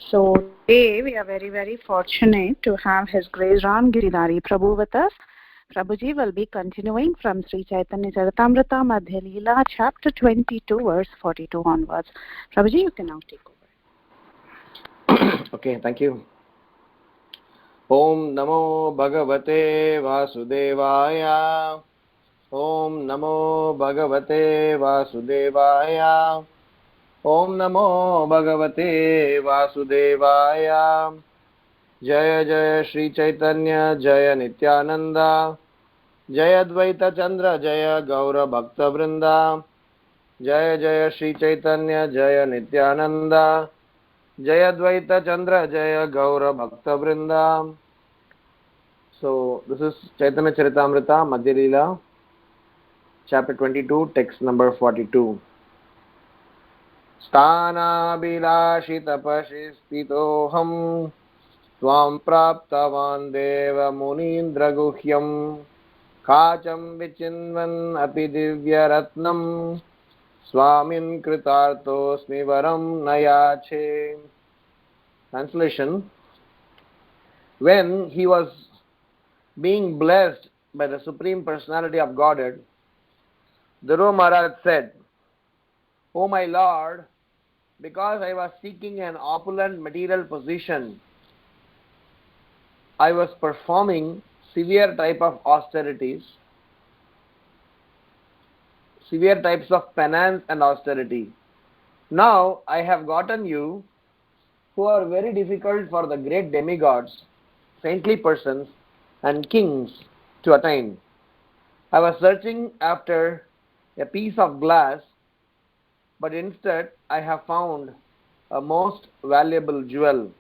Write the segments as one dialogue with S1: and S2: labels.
S1: So today we are very fortunate to have His Grace Ramgiridhari Prabhu with us. Prabhuji will be continuing from Sri Chaitanya Charitamrita Madhya Lila chapter 22 verse 42 onwards. Prabhuji, you can now take
S2: over. Okay, thank you. Om Namo Bhagavate Vasudevaya. Om Namo Bhagavate Vasudevaya. Om Namo Bhagavate Vasudevaya. Jaya Jaya Sri Chaitanya Jaya Nityananda. Jaya Dvaita Chandra Jaya Gaura Bhakta Vrinda. Jaya Jaya Sri Chaitanya Jaya Nityananda. Jaya Dvaita Chandra Jaya Gaura Bhakta Vrinda. So this is Chaitanya Charitamrita Madhya Lila, chapter 22, text number 42. Sthana bilashi tapashi stitoham Tvam praptavan deva munindra guhyam Kacham vichinvan api divya ratnam Swamin kritartosmi varam nayache. Translation: when he was being blessed by the Supreme Personality of Godhead, Dhruva Maharaj said, "O my Lord, because I was seeking an opulent material position, I was performing severe type of austerities, severe types of penance and austerity. Now I have gotten you, who are very difficult for the great demigods, saintly persons, and kings to attain. I was searching after a piece of glass, but instead I have found a most valuable jewel.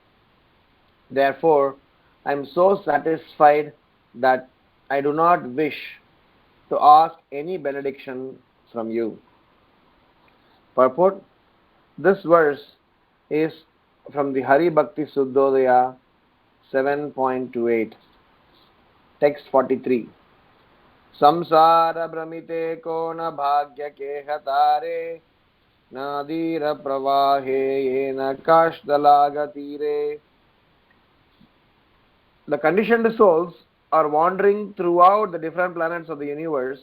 S2: Therefore, I am so satisfied that I do not wish to ask any benediction from you." Purport: this verse is from the Hari Bhakti Suddhodaya 7.28. Text 43. Samsara Brahmite ko na bhagya ke hatare Nadira pravahe yena kashdalagatire. The conditioned souls are wandering throughout the different planets of the universe,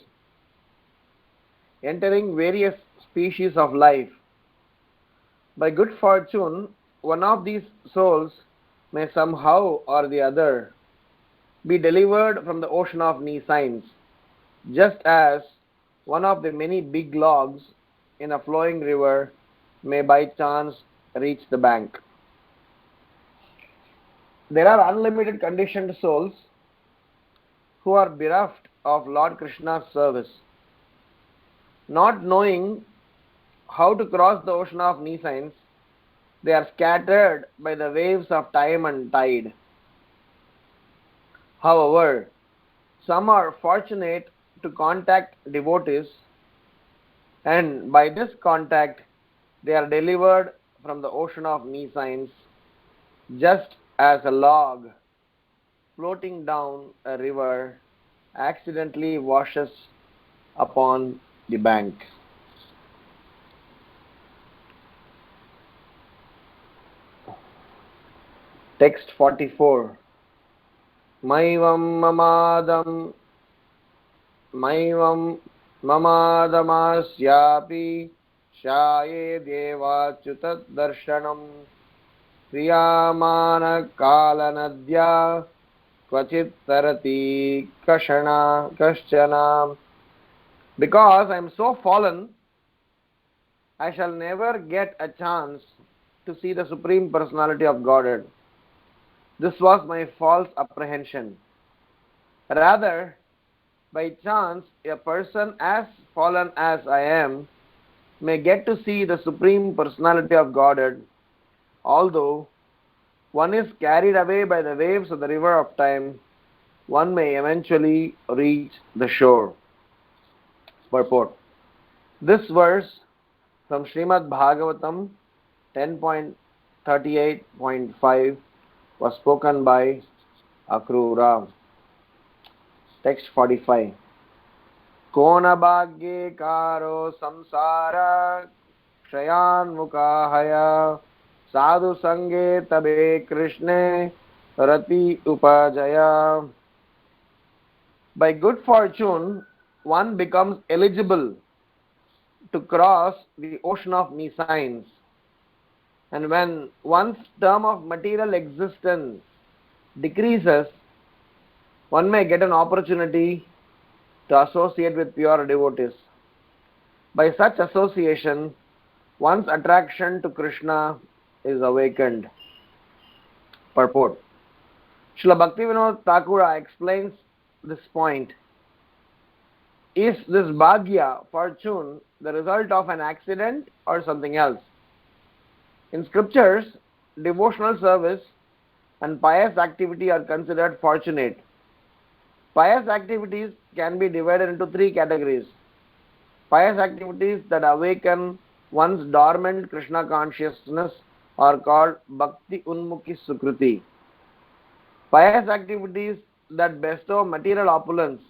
S2: entering various species of life. By good fortune, one of these souls may somehow or the other be delivered from the ocean of nescience, just as one of the many big logs in a flowing river may by chance reach the bank. There are unlimited conditioned souls who are bereft of Lord Krishna's service. Not knowing how to cross the ocean of nescience, they are scattered by the waves of time and tide. However, some are fortunate to contact devotees, and by this contact they are delivered from the ocean of nescience, just as a log floating down a river accidentally washes upon the bank. Text 44. Maivam mamadhamasyapi shaye devachyutat darshanam kriyamana kalanadya kvachit tarati kaschana. Because I am so fallen, I shall never get a chance to see the Supreme Personality of Godhead. This was my false apprehension. Rather, by chance, a person as fallen as I am may get to see the Supreme Personality of Godhead, although one is carried away by the waves of the river of time, one may eventually reach the shore. Purport: this verse from Srimad Bhagavatam 10.38.5 was spoken by Akrura. Text 45. Kona bhagye karo samsara kshayan mukahaya Sadhu sange tabe Krishne rati upajaya. By good fortune, one becomes eligible to cross the ocean of nescience. And when one's term of material existence decreases, one may get an opportunity to associate with pure devotees. By such association, one's attraction to Krishna is awakened. Purport. Srila Bhaktivinoda Thakur explains this point. Is this bhagya, fortune, the result of an accident or something else? In scriptures, devotional service and pious activity are considered fortunate. Pious activities can be divided into three categories. Pious activities that awaken one's dormant Krishna consciousness are called Bhakti Unmukhi Sukriti. Pious activities that bestow material opulence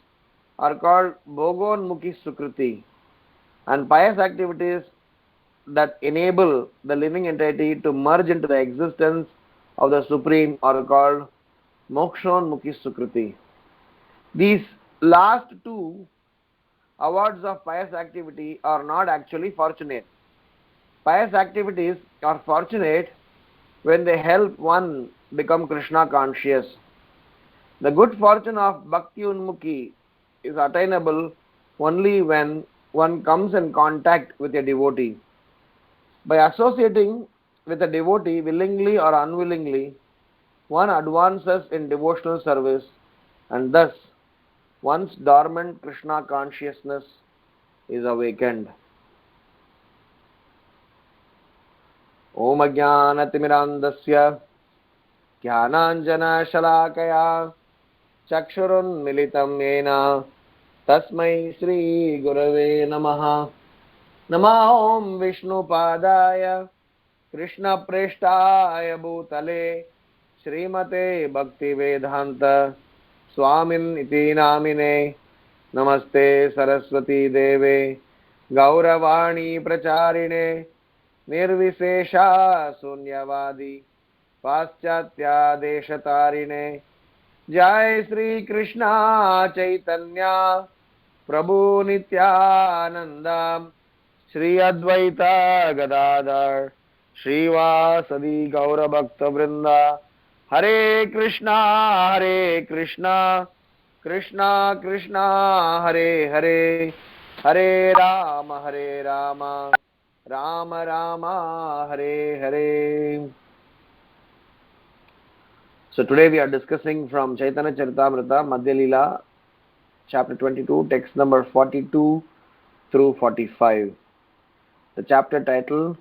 S2: are called Bhogonmukhi Sukriti. And pious activities that enable the living entity to merge into the existence of the Supreme are called Mokshonmukhi Sukriti. These last two awards of pious activity are not actually fortunate. Pious activities are fortunate when they help one become Krishna conscious. The good fortune of Bhakti Unmukhi is attainable only when one comes in contact with a devotee. By associating with a devotee willingly or unwillingly, one advances in devotional service and thus one's dormant Krishna consciousness is awakened. Om Ajnanatimidandasya Jnananjana Shalakaya Chakshurun Militam Yena Tasmai Shri Gurave Namaha. Nama Om Vishnu Padaya Krishna Preshtaya Bhutale Srimate Bhakti Vedanta Swamin Iti Namine Namaste Saraswati Deve Gauravani Pracharine Nirvishesha Sunyavadi Paschatya Deshatarine Jai Sri Krishna Chaitanya Prabhu Nityananda Shri Advaita Gadadhar Srivasadi Gaura Bhakta Vrinda Hare Krishna Krishna Krishna Hare Hare Hare Rama Rama Rama Hare Hare. So today we are discussing from Chaitanya Charitamrita Madhya Lila chapter 22, text number 42 through 45. The chapter title,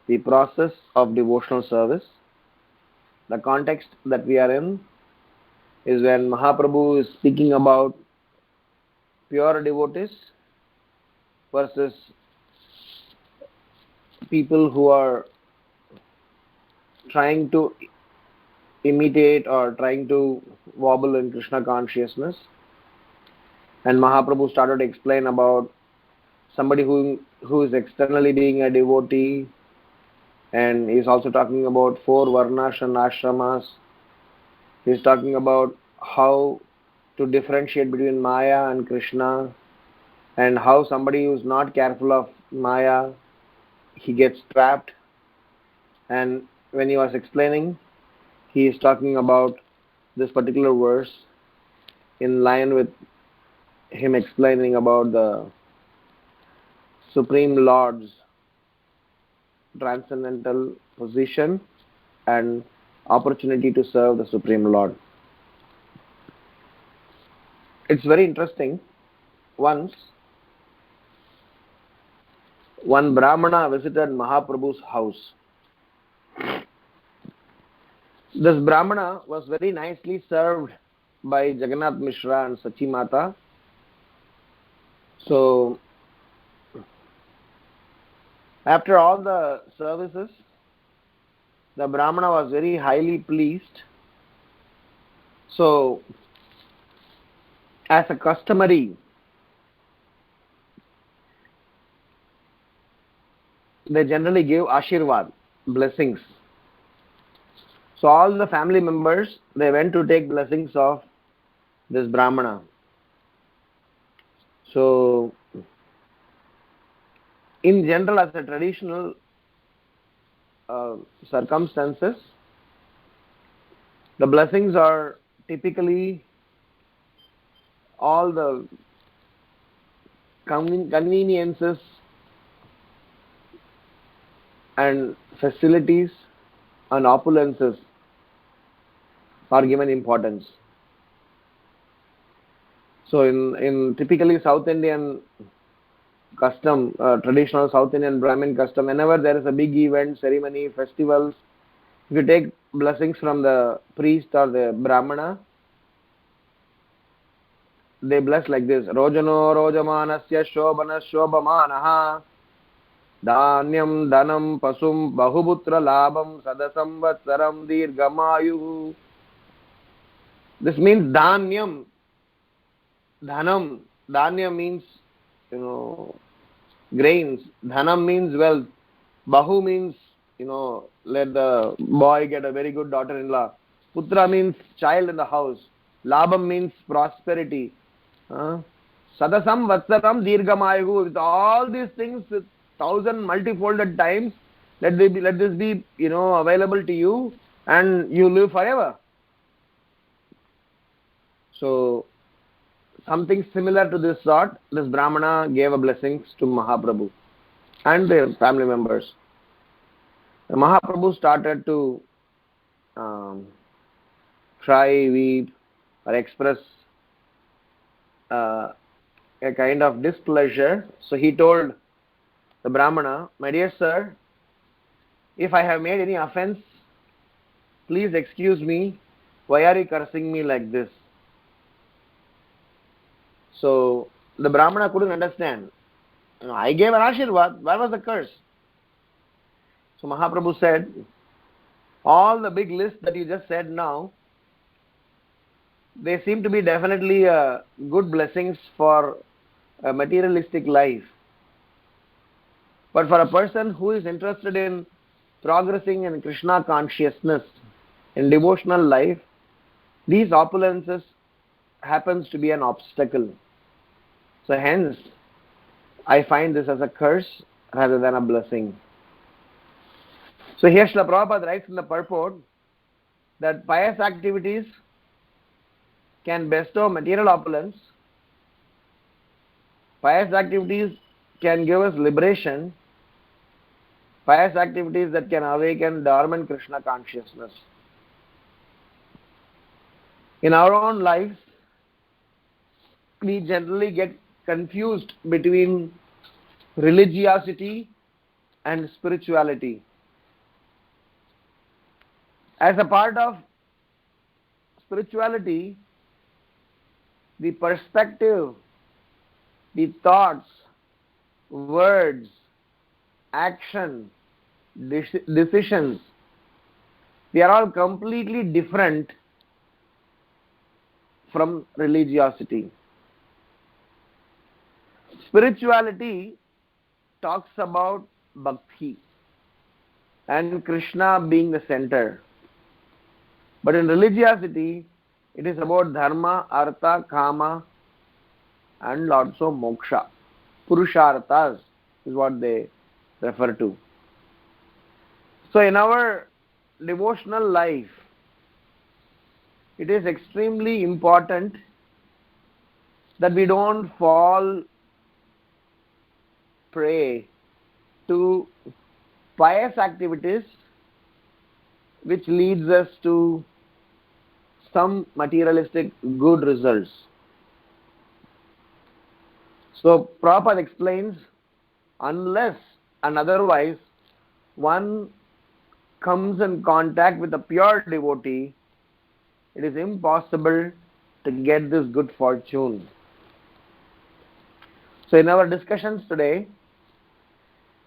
S2: The Process of Devotional Service. The context that we are in is when Mahaprabhu is speaking about pure devotees versus people who are trying to imitate or trying to wobble in Krishna consciousness. And Mahaprabhu started to explain about somebody who is externally being a devotee, and he's also talking about 4 varnas and ashramas. He's talking about how to differentiate between Maya and Krishna, and how somebody who's not careful of Maya, he gets trapped. And when he was explaining, he is talking about this particular verse in line with him explaining about the Supreme Lord's transcendental position and opportunity to serve the Supreme Lord. It's very interesting. Once, one Brahmana visited Mahaprabhu's house. This Brahmana was very nicely served by Jagannath Mishra and Sachi Mata. So, after all the services, the Brahmana was very highly pleased. So, as a customary, they generally give Ashirvad, blessings So all the family members, they went to take blessings of this Brahmana. So in general, as a traditional circumstances, the blessings are typically all the conveniences and facilities and opulences are given importance. So in typically South Indian custom, traditional South Indian Brahmin custom, whenever there is a big event, ceremony, festivals, if you take blessings from the priest or the Brahmana, they bless like this: Rojano Rojamanasya Shobana Shobamanaha Dhanyam Dhanam Pasum Bahuputra Labam Sadasamvatsaram Dirgamayu. This means Dhanyam, Dhanam. Dhanya means, grains. Dhanam means wealth. Bahu means, let the boy get a very good daughter-in-law. Putra means child in the house. Labam means prosperity. Sadasam Vatsaram Dirgamayu. With all these things, with 1,000 multifolded times, let this be, available to you, and you live forever. So something similar to this sort, this Brahmana gave a blessings to Mahaprabhu and their family members. The Mahaprabhu started to cry, weep, or express a kind of displeasure. So he told the Brahmana, "My dear sir, if I have made any offense, please excuse me. Why are you cursing me like this?" So the Brahmana couldn't understand. I gave an Ashirvad. Why was the curse? So Mahaprabhu said, all the big list that you just said now, they seem to be definitely good blessings for a materialistic life. But for a person who is interested in progressing in Krishna consciousness, in devotional life, these opulences happens to be an obstacle. So hence, I find this as a curse rather than a blessing. So here Srila Prabhupada writes in the purport that pious activities can bestow material opulence. Pious activities can give us liberation. Pious activities that can awaken dormant Krishna consciousness. In our own lives, we generally get confused between religiosity and spirituality. As a part of spirituality, the perspective, the thoughts, words, action, decisions, they are all completely different from religiosity. Spirituality talks about bhakti and Krishna being the center. But in religiosity, it is about dharma, artha, kama, and also moksha. Purusharthas is what they refer to. So in our devotional life, it is extremely important that we don't fall prey to pious activities which leads us to some materialistic good results. So Prabhupada explains, unless and otherwise one comes in contact with a pure devotee, it is impossible to get this good fortune. So in our discussions today,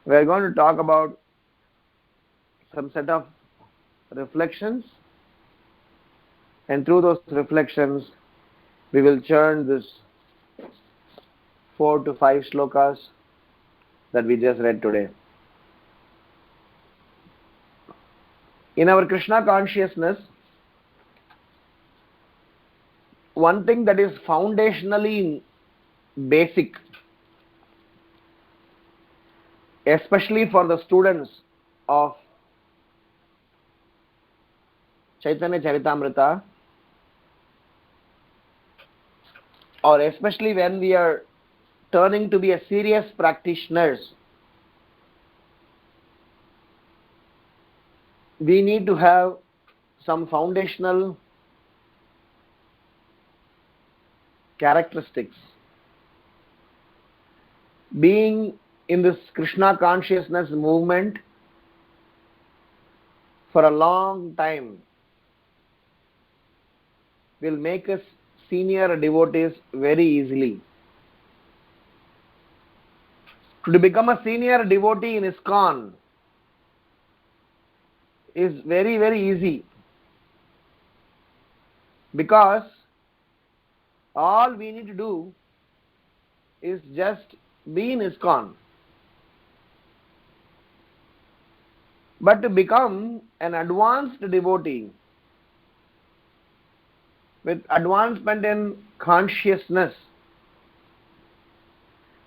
S2: we are going to talk about some set of reflections, and through those reflections we will churn this 4 to 5 shlokas that we just read today. In our Krishna consciousness, one thing that is foundationally basic, especially for the students of Chaitanya Charitamrita, or especially when we are turning to be a serious practitioners, we need to have some foundational characteristics. Being in this Krishna consciousness movement for a long time will make us senior devotees very easily. To become a senior devotee in ISKCON is very, very easy, because all we need to do is just be in ISKCON. But to become an advanced devotee with advancement in consciousness,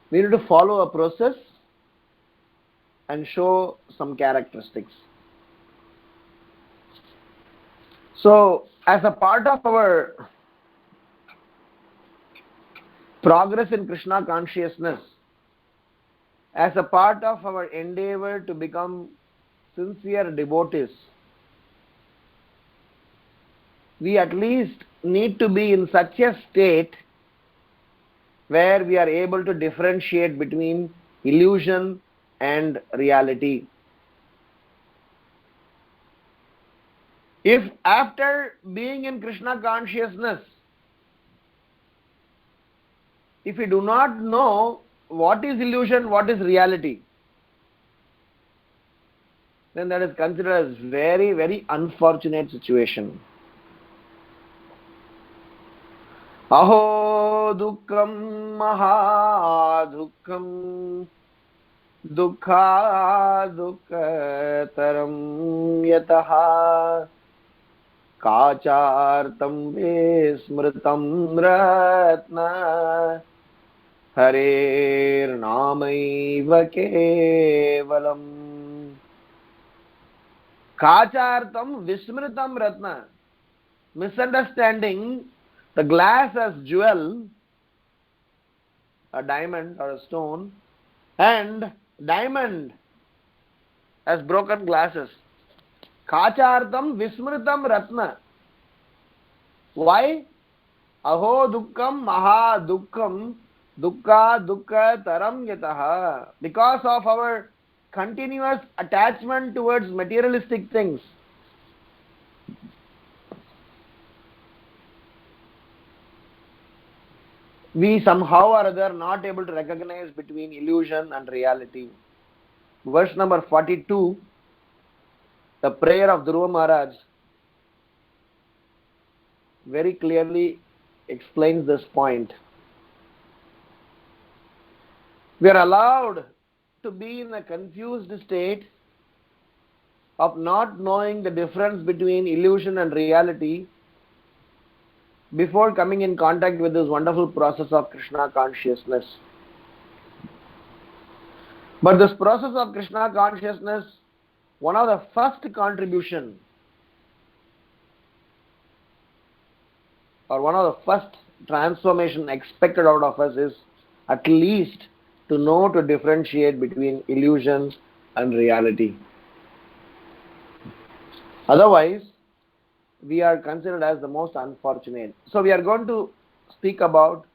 S2: we need to follow a process and show some characteristics. So, as a part of our progress in Krishna consciousness, as a part of our endeavor to become sincere devotees, we at least need to be in such a state where we are able to differentiate between illusion and reality. If after being in Krishna consciousness, if we do not know what is illusion, what is reality, then that is considered as very, very unfortunate situation. Aho dukkham mahadukkham dukha dukkataram yataha kachartam vismritam ratna harer namaiva kevalam. Kachartam vismritam ratna, misunderstanding the glass as jewel, a diamond or a stone, and diamond as broken glasses. Kachartam vismritam ratna. Why? Aho dukkham maha dukkham dukkha dukkha taram yataha. Because of our continuous attachment towards materialistic things. We somehow or other not able to recognize between illusion and reality. Verse number 42, the prayer of Dhruva Maharaj, very clearly explains this point. We are allowed to be in a confused state of not knowing the difference between illusion and reality before coming in contact with this wonderful process of Krishna consciousness. But this process of Krishna consciousness, one of the first contribution or one of the first transformation expected out of us is at least to know to differentiate between illusions and reality. Otherwise, we are considered as the most unfortunate. So we are going to speak about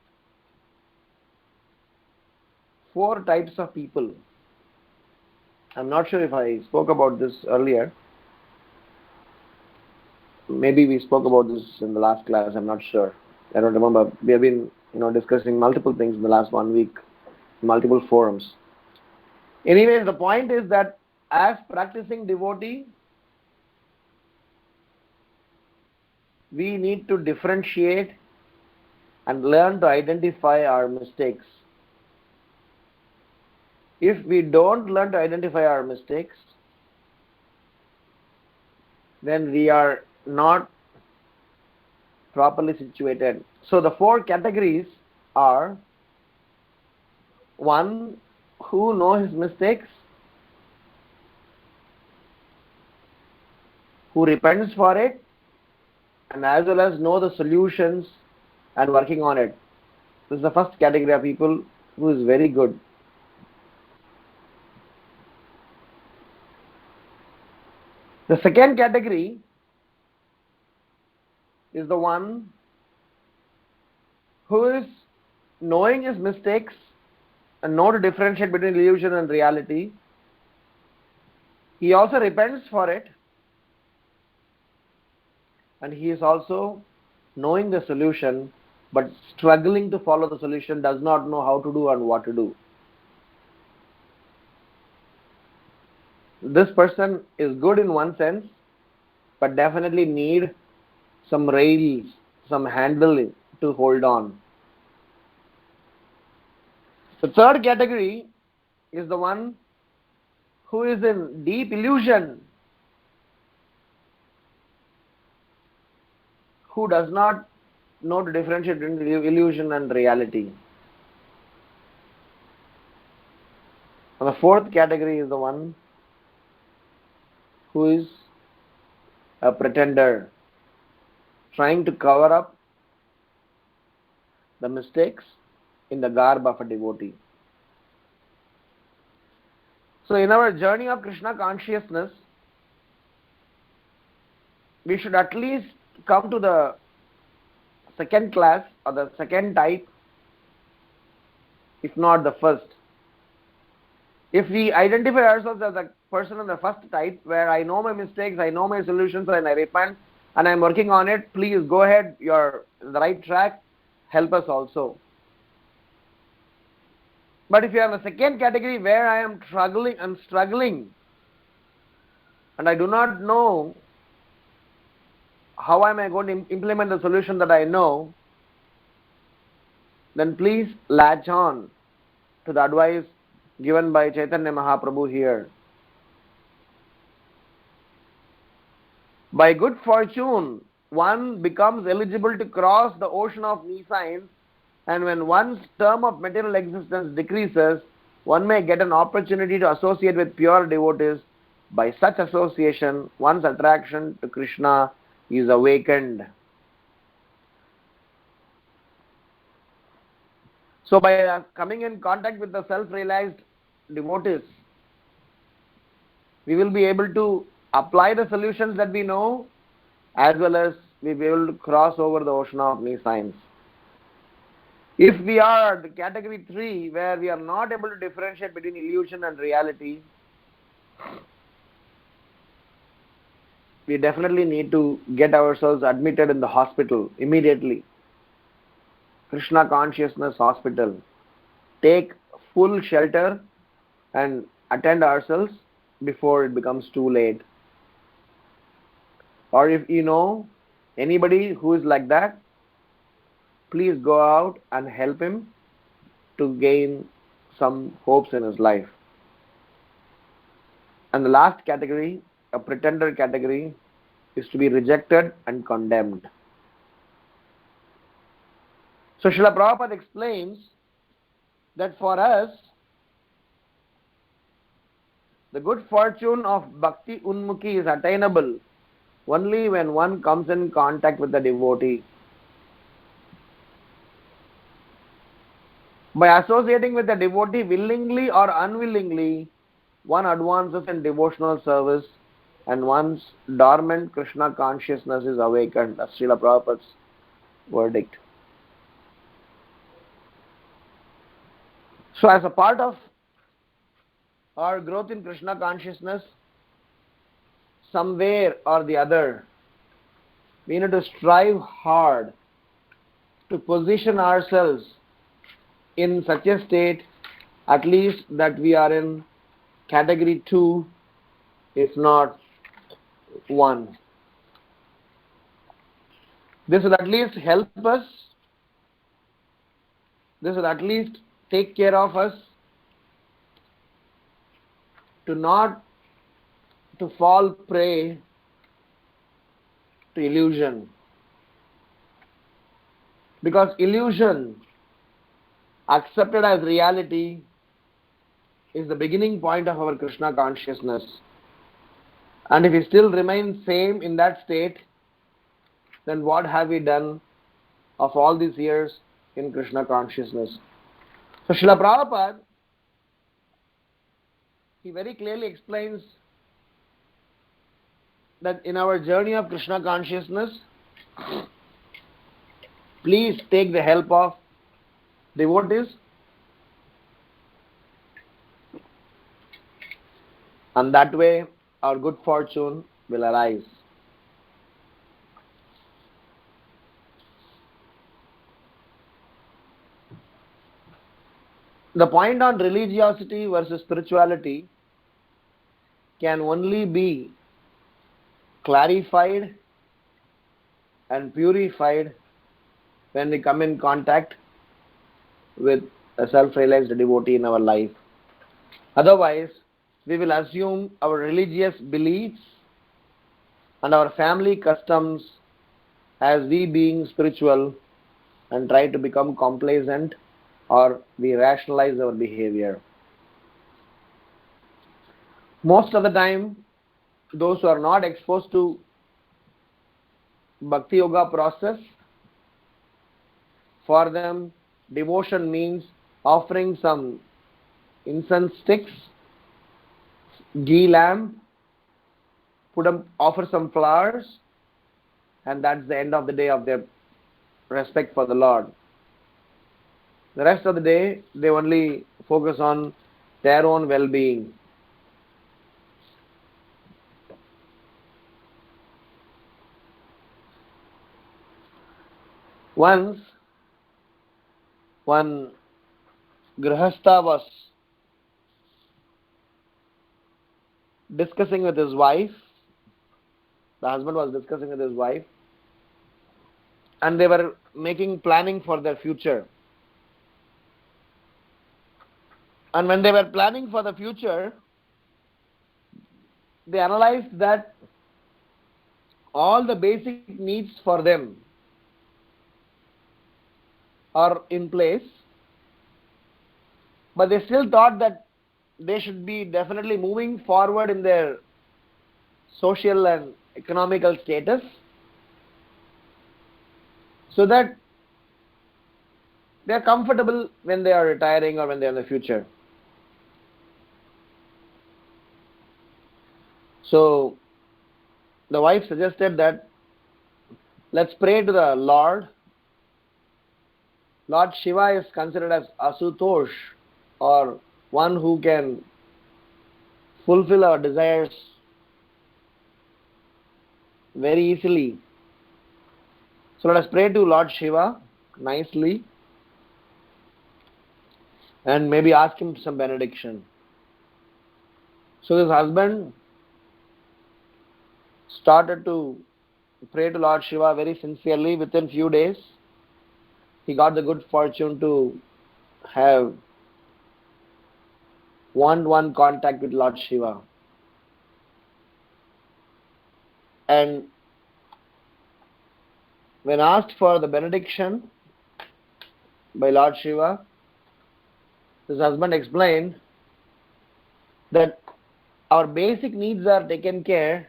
S2: 4 types of people. I'm not sure if I spoke about this earlier. Maybe we spoke about this in the last class. I'm not sure. I don't remember. We have been, discussing multiple things in the last 1 week, multiple forums. Anyways, the point is that as practicing devotee, we need to differentiate and learn to identify our mistakes. If we don't learn to identify our mistakes, then we are not properly situated. So the four categories are: one who knows his mistakes, who repents for it, and as well as know the solutions and working on it. This is the first category of people who is very good. The second category is the one who is knowing his mistakes and know to differentiate between illusion and reality. He also repents for it, and he is also knowing the solution but struggling to follow the solution, does not know how to do and what to do. This person is good in one sense, but definitely need some rails, some handle to hold on. The third category is the one who is in deep illusion, who does not know to differentiate between illusion and reality. And the fourth category is the one who is a pretender, trying to cover up the mistakes in the garb of a devotee. So in our journey of Krishna consciousness, we should at least come to the second class or the second type, if not the first. If we identify ourselves as a person in the first type, where I know my mistakes, I know my solutions, and I repent, and I'm working on it, please go ahead, you're on the right track, help us also. But if you are in the second category where I am struggling, and I do not know how am I going to implement the solution that I know, then please latch on to the advice given by Chaitanya Mahaprabhu here. By good fortune, one becomes eligible to cross the ocean of nescience, and when one's term of material existence decreases, one may get an opportunity to associate with pure devotees. By such association, one's attraction to Krishna is awakened. So by coming in contact with the self-realized devotees, we will be able to apply the solutions that we know, as well as we will be able to cross over the ocean of nescience. If we are the category 3, where we are not able to differentiate between illusion and reality, we definitely need to get ourselves admitted in the hospital immediately. Krishna Consciousness Hospital. Take full shelter and attend ourselves before it becomes too late. Or if you know anybody who is like that, please go out and help him to gain some hopes in his life. And the last category, a pretender category, is to be rejected and condemned. So Srila Prabhupada explains that for us, the good fortune of Bhakti Unmukhi is attainable only when one comes in contact with the devotee. By associating with the devotee willingly or unwillingly, one advances in devotional service and one's dormant Krishna consciousness is awakened. That's Srila Prabhupada's verdict. So as a part of our growth in Krishna consciousness, somewhere or the other, we need to strive hard to position ourselves in such a state, at least that we are in category 2, if not 1. This will at least help us, this will at least take care of us to not to fall prey to illusion. Because illusion, accepted as reality, is the beginning point of our Krishna consciousness. And if we still remain same in that state, then what have we done of all these years in Krishna consciousness? So Srila Prabhupada, he very clearly explains that in our journey of Krishna consciousness, please take the help of devotees, and that way our good fortune will arise. The point on religiosity versus spirituality can only be clarified and purified when we come in contact with a self-realized devotee in our life. Otherwise, we will assume our religious beliefs and our family customs as we being spiritual and try to become complacent, or we rationalize our behavior. Most of the time, those who are not exposed to Bhakti Yoga process, for them devotion means offering some incense sticks, ghee lamp, offer some flowers, and that's the end of the day of their respect for the Lord. The rest of the day, they only focus on their own well-being. Once, one Grihastha was discussing with his wife, the husband was discussing with his wife, and they were making planning for their future. And when they were planning for the future, they analyzed that all the basic needs for them are in place, but they still thought that they should be definitely moving forward in their social and economical status, so that they are comfortable when they are retiring or when they are in the future. So the wife suggested that let's pray to the Lord. Lord Shiva is considered as Asutosh, or one who can fulfill our desires very easily. So let us pray to Lord Shiva nicely and maybe ask him some benediction. So this husband started to pray to Lord Shiva very sincerely. Within few days, he got the good fortune to have one-on-one contact with Lord Shiva. And when asked for the benediction by Lord Shiva, his husband explained that our basic needs are taken care,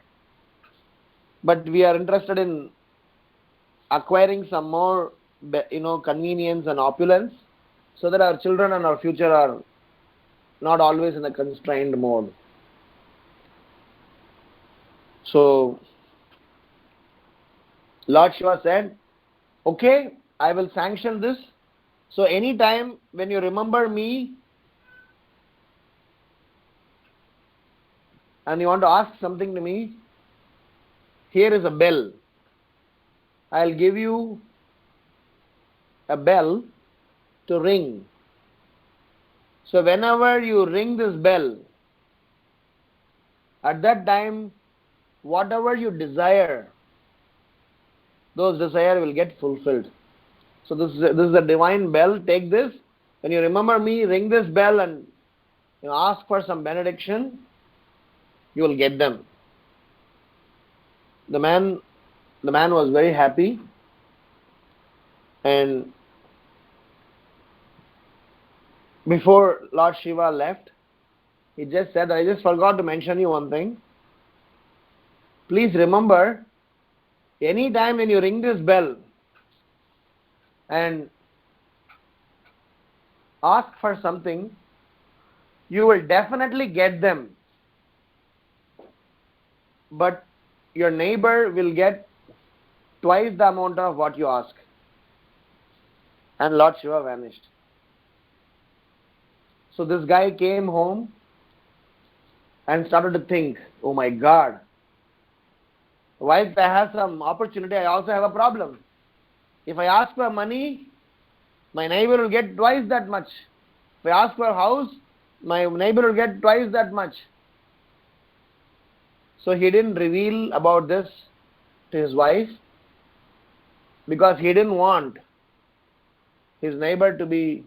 S2: but we are interested in acquiring some more, convenience and opulence, so that our children and our future are not always in a constrained mode. So Lord Shiva said, okay, I will sanction this. So anytime when you remember me and you want to ask something to me, here is a bell. I'll give you a bell to ring. So whenever you ring this bell, at that time, whatever you desire, those desires will get fulfilled. So this is a divine bell. Take this. When you remember me, ring this bell and ask for some benediction. You will get them. The man the man was very happy, and before Lord Shiva left, he just said, I just forgot to mention you one thing. Please remember, any time when you ring this bell and ask for something, you will definitely get them. But your neighbor will get twice the amount of what you ask. And Lord Shiva vanished. So this guy came home and started to think, oh my God, whilst I have some opportunity, I also have a problem. If I ask for money, my neighbor will get twice that much. If I ask for a house, my neighbor will get twice that much. So he didn't reveal about this to his wife because he didn't want his neighbor to be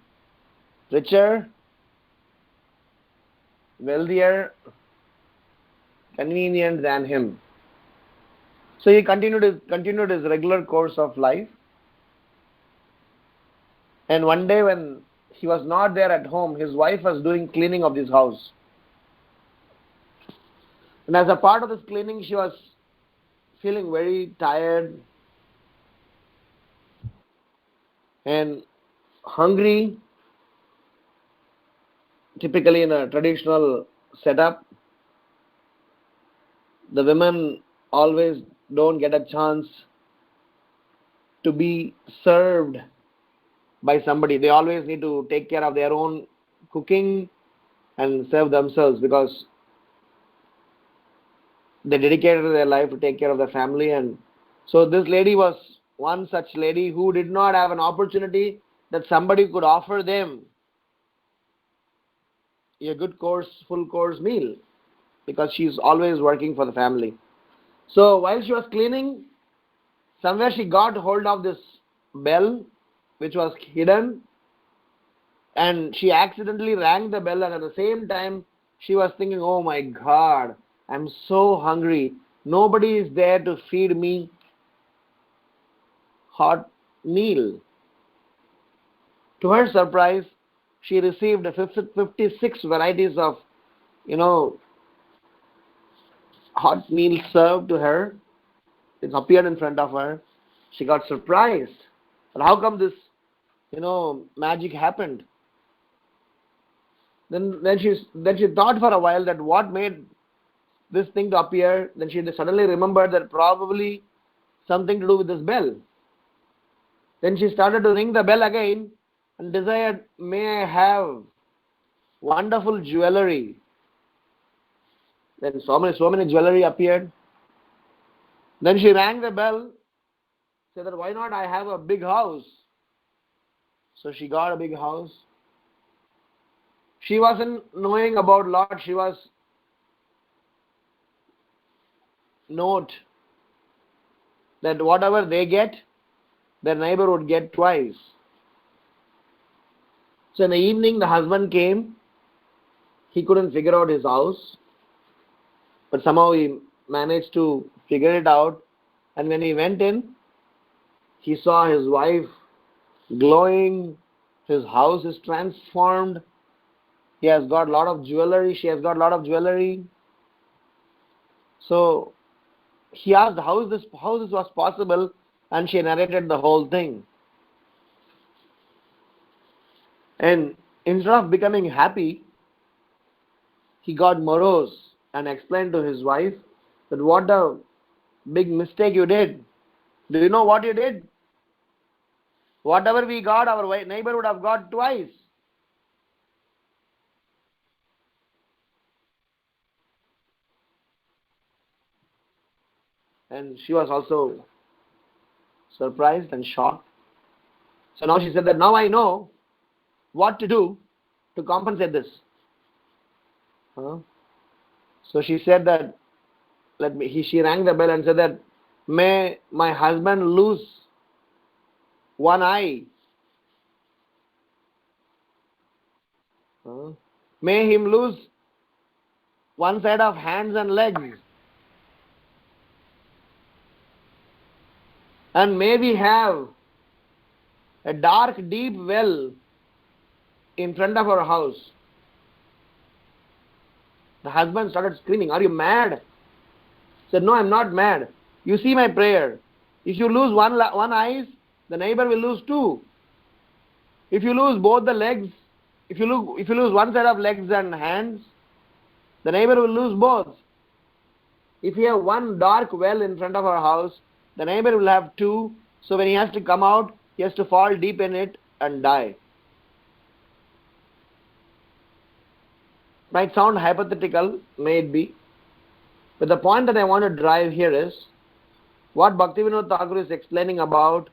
S2: richer, wealthier, convenient than him. So he continued his regular course of life. And one day when he was not there at home, his wife was doing cleaning of this house. And as a part of this cleaning, she was feeling very tired and hungry. Typically in a traditional setup, the women always don't get a chance to be served by somebody. They always need to take care of their own cooking and serve themselves because they dedicated their life to take care of their family. And so this lady was one such lady who did not have an opportunity that somebody could offer them a good course, full course meal because she's always working for the family. So while she was cleaning, somewhere she got hold of this bell which was hidden, and she accidentally rang the bell, and at the same time she was thinking, oh my God, I'm so hungry. Nobody is there to feed me hot meal. To her surprise, she received 56 varieties of, hot meal served to her. It appeared in front of her. She got surprised. But how come this, magic happened? Then she thought for a while that what made this thing to appear. Then she suddenly remembered that probably something to do with this bell. Then she started to ring the bell again and desired, may I have wonderful jewelry. Then so many jewelry appeared. Then she rang the bell, said that why not I have a big house. So she got a big house. She wasn't knowing about Lord Shiva's note that whatever they get, their neighbor would get twice. So in the evening, the husband came. He couldn't figure out his house, but somehow he managed to figure it out. And when he went in, he saw his wife glowing. His house is transformed. He has got a lot of jewelry. She has got a lot of jewelry. So he asked how this was possible, and she narrated the whole thing. And instead of becoming happy, he got morose and explained to his wife that what a big mistake you did. Do you know what you did? Whatever we got, our neighbor would have got twice. And she was also surprised and shocked. So now she said that now I know what to do to compensate this. So she said that she rang the bell and said that may my husband lose one eye. May him lose one side of hands and legs. And may we have a dark, deep well in front of our house. The husband started screaming, "Are you mad?" Said, "No, I'm not mad. You see my prayer. If you lose one eye, the neighbor will lose two. If you lose both the legs, if you lose one set of legs and hands, the neighbor will lose both. If we have one dark well in front of our house, the neighbor will have two. So when he has to come out, he has to fall deep in it and die." Might sound hypothetical, may it be, but the point that I want to drive here is what Bhaktivinoda Thakur is explaining about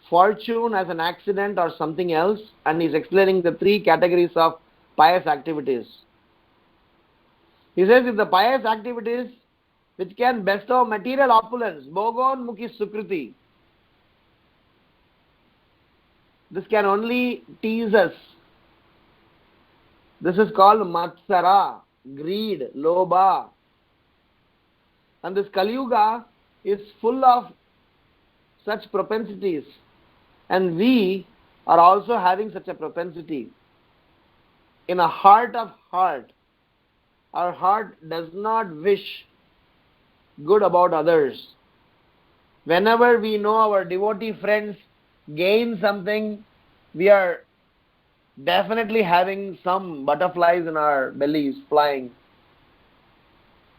S2: fortune as an accident or something else, and he's explaining the three categories of pious activities. He says if the pious activities which can bestow material opulence, Bhogon Mukhi Sukriti, this can only tease us. This is called Matsara, greed, Lobha. And this Kali Yuga is full of such propensities. And we are also having such a propensity. In a heart of heart, our heart does not wish good about others. Whenever we know our devotee friends gain something, we are definitely having some butterflies in our bellies flying.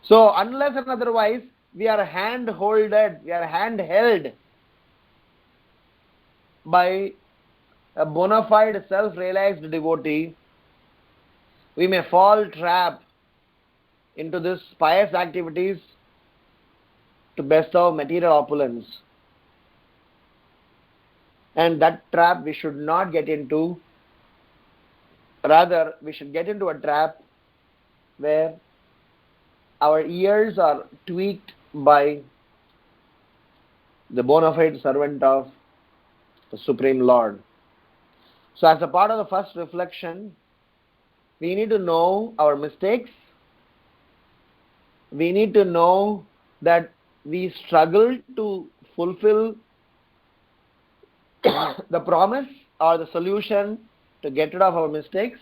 S2: So unless and otherwise, we are hand-holded, we are hand-held by a bona fide self-realized devotee, we may fall trap into this pious activities to bestow material opulence. And that trap we should not get into. Rather, we should get into a trap where our ears are tweaked by the bona fide servant of the Supreme Lord. So as a part of the first reflection, we need to know our mistakes. We need to know that we struggle to fulfill the promise or the solution to get rid of our mistakes.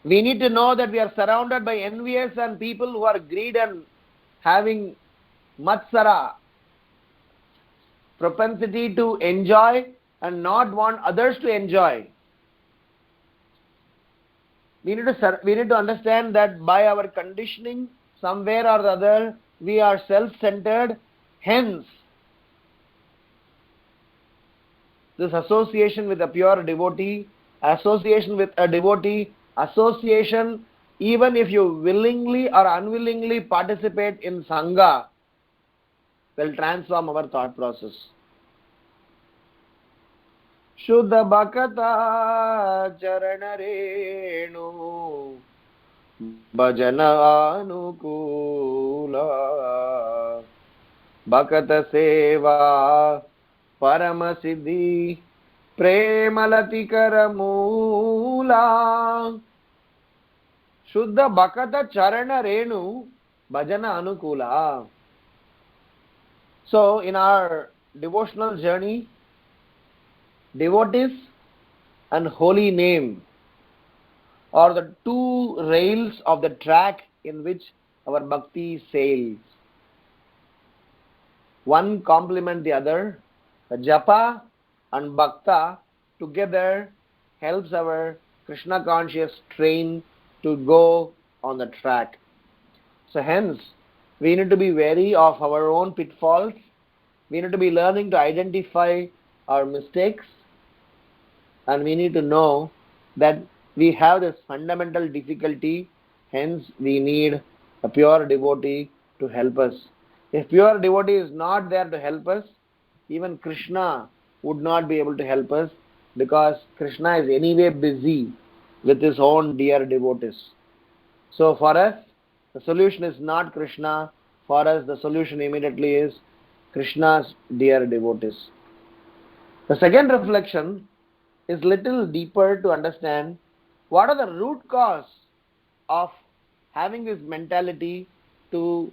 S2: We need to know that we are surrounded by envious and people who are greedy and having matsara, propensity to enjoy and not want others to enjoy. We need to understand that by our conditioning, somewhere or the other, we are self-centered. Hence, this association with a pure devotee, association with a devotee, association, even if you willingly or unwillingly participate in Sangha, will transform our thought process. Shuddha Bhakata Charana Renu Bhajana Anukula Bhakata Seva Parama Siddhi Premalati Karamula Shuddha Bhakata Charana Renu Bhajana Anukula. So in our devotional journey, devotees and holy name are the two rails of the track in which our bhakti sails. One complement the other. The japa and bhakta together helps our Krishna conscious train to go on the track. So hence, we need to be wary of our own pitfalls. We need to be learning to identify our mistakes. And we need to know that we have this fundamental difficulty. Hence, we need a pure devotee to help us. If pure devotee is not there to help us, even Krishna would not be able to help us, because Krishna is anyway busy with his own dear devotees. So for us, the solution is not Krishna. For us, the solution immediately is Krishna's dear devotees. The second reflection is little deeper to understand what are the root cause of having this mentality to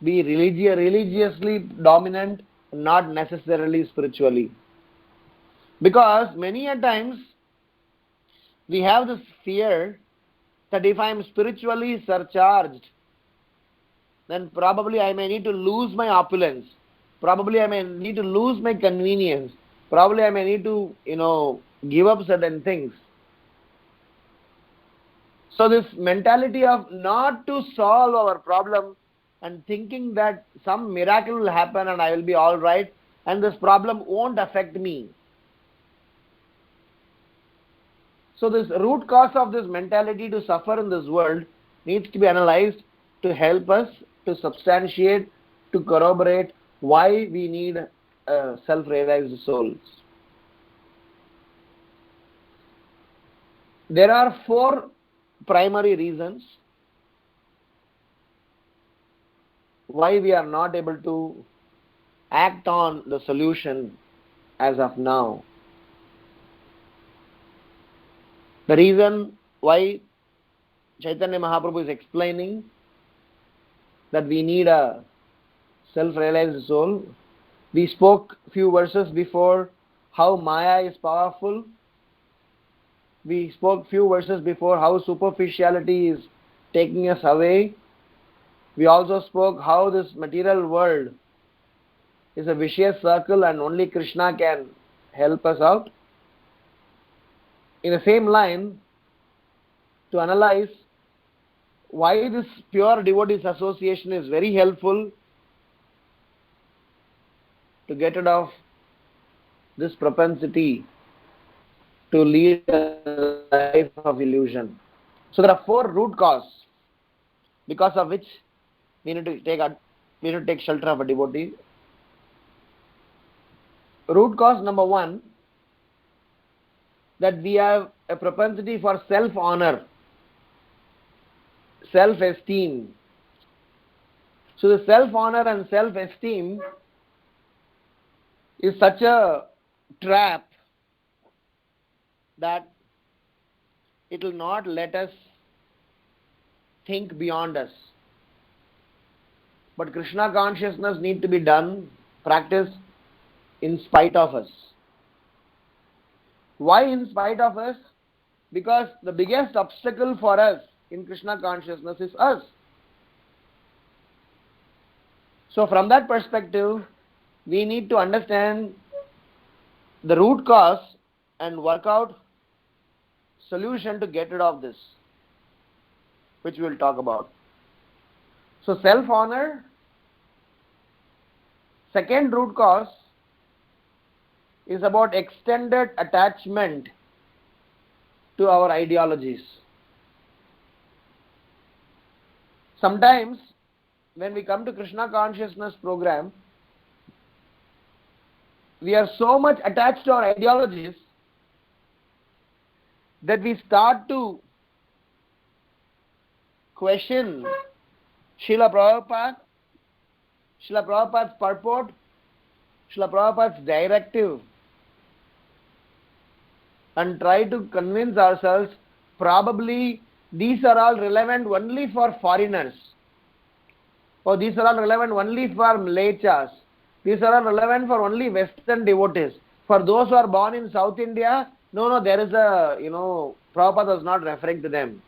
S2: be religiously dominant, not necessarily spiritually. Because many a times we have this fear that if I am spiritually surcharged, then probably I may need to lose my opulence. Probably I may need to lose my convenience. Probably I may need to, give up certain things. So this mentality of not to solve our problem and thinking that some miracle will happen and I will be all right and this problem won't affect me. So this root cause of this mentality to suffer in this world needs to be analyzed to help us to substantiate, to corroborate why we need self-realized souls. There are 4 primary reasons why we are not able to act on the solution as of now. The reason why Chaitanya Mahaprabhu is explaining that we need a self-realized soul. We spoke few verses before how Maya is powerful. We spoke few verses before how superficiality is taking us away. We also spoke how this material world is a vicious circle and only Krishna can help us out. In the same line, to analyze why this pure devotees association is very helpful to get rid of this propensity to lead a life of illusion. So there are 4 root causes because of which we need to take shelter of a devotee. Root cause number 1, that we have a propensity for self-honor, self-esteem. So the self-honor and self-esteem is such a trap that it will not let us think beyond us. But Krishna consciousness needs to be done, practiced in spite of us. Why in spite of us? Because the biggest obstacle for us in Krishna consciousness is us. So from that perspective, we need to understand the root cause and work out solution to get rid of this, which we will talk about. So self-honor. Second root cause is about extended attachment to our ideologies. Sometimes when we come to Krishna consciousness program, we are so much attached to our ideologies that we start to question Srila Prabhupada's purport, Srila Prabhupada's directive, and try to convince ourselves probably these are all relevant only for foreigners, or these are all relevant only for Mlechas, these are all relevant for only Western devotees. For those who are born in South India, no, there is a, Prabhupada was not referring to them.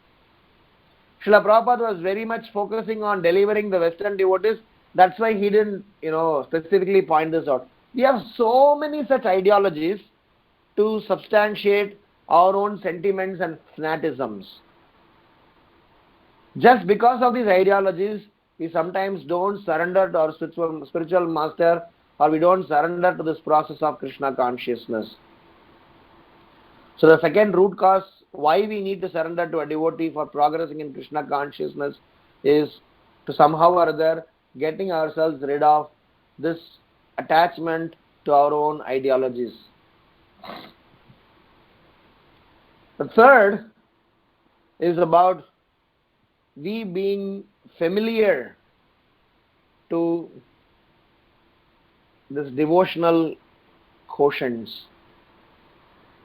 S2: Srila Prabhupada was very much focusing on delivering the Western devotees. That's why he didn't, specifically point this out. We have so many such ideologies to substantiate our own sentiments and fanatisms. Just because of these ideologies, we sometimes don't surrender to our spiritual master, or we don't surrender to this process of Krishna consciousness. So the second root cause why we need to surrender to a devotee for progressing in Krishna consciousness is to somehow or other getting ourselves rid of this attachment to our own ideologies. The third is about we being familiar to this devotional quotients.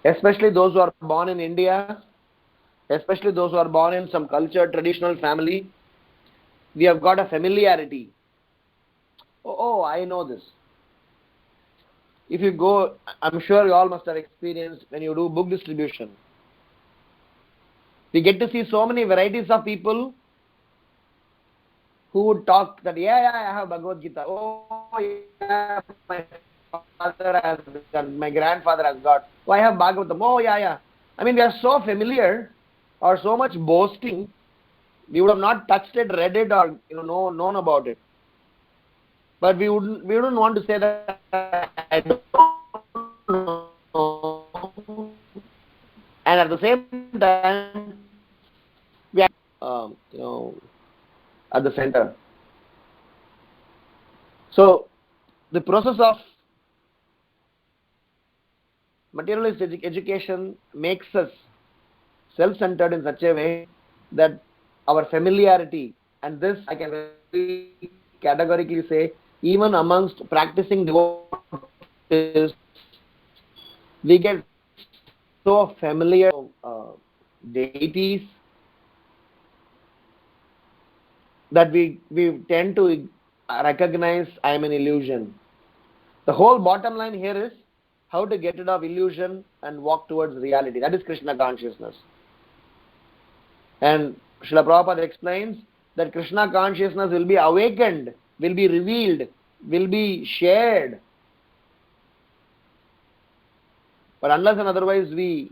S2: Especially those who are born in India, especially those who are born in some cultured, traditional family, we have got a familiarity. Oh, I know this. If you go, I'm sure you all must have experienced when you do book distribution. We get to see so many varieties of people who would talk that, yeah, I have Bhagavad Gita. Oh, yeah, my father has got, my grandfather has got. Oh, I have Bhagavatam. Oh, yeah. I mean, we are so familiar or so much boasting, we would have not touched it, read it, or known about it. But we wouldn't want to say that I don't know. And at the same time, we are at the center. So the process of materialist education makes us self-centered in such a way that our familiarity, and this I can very categorically say, even amongst practicing devotees, we get so familiar deities that we tend to recognize I am an illusion. The whole bottom line here is how to get rid of illusion and walk towards reality. That is Krishna consciousness. And Srila Prabhupada explains that Krishna consciousness will be awakened, will be revealed, will be shared. But unless and otherwise we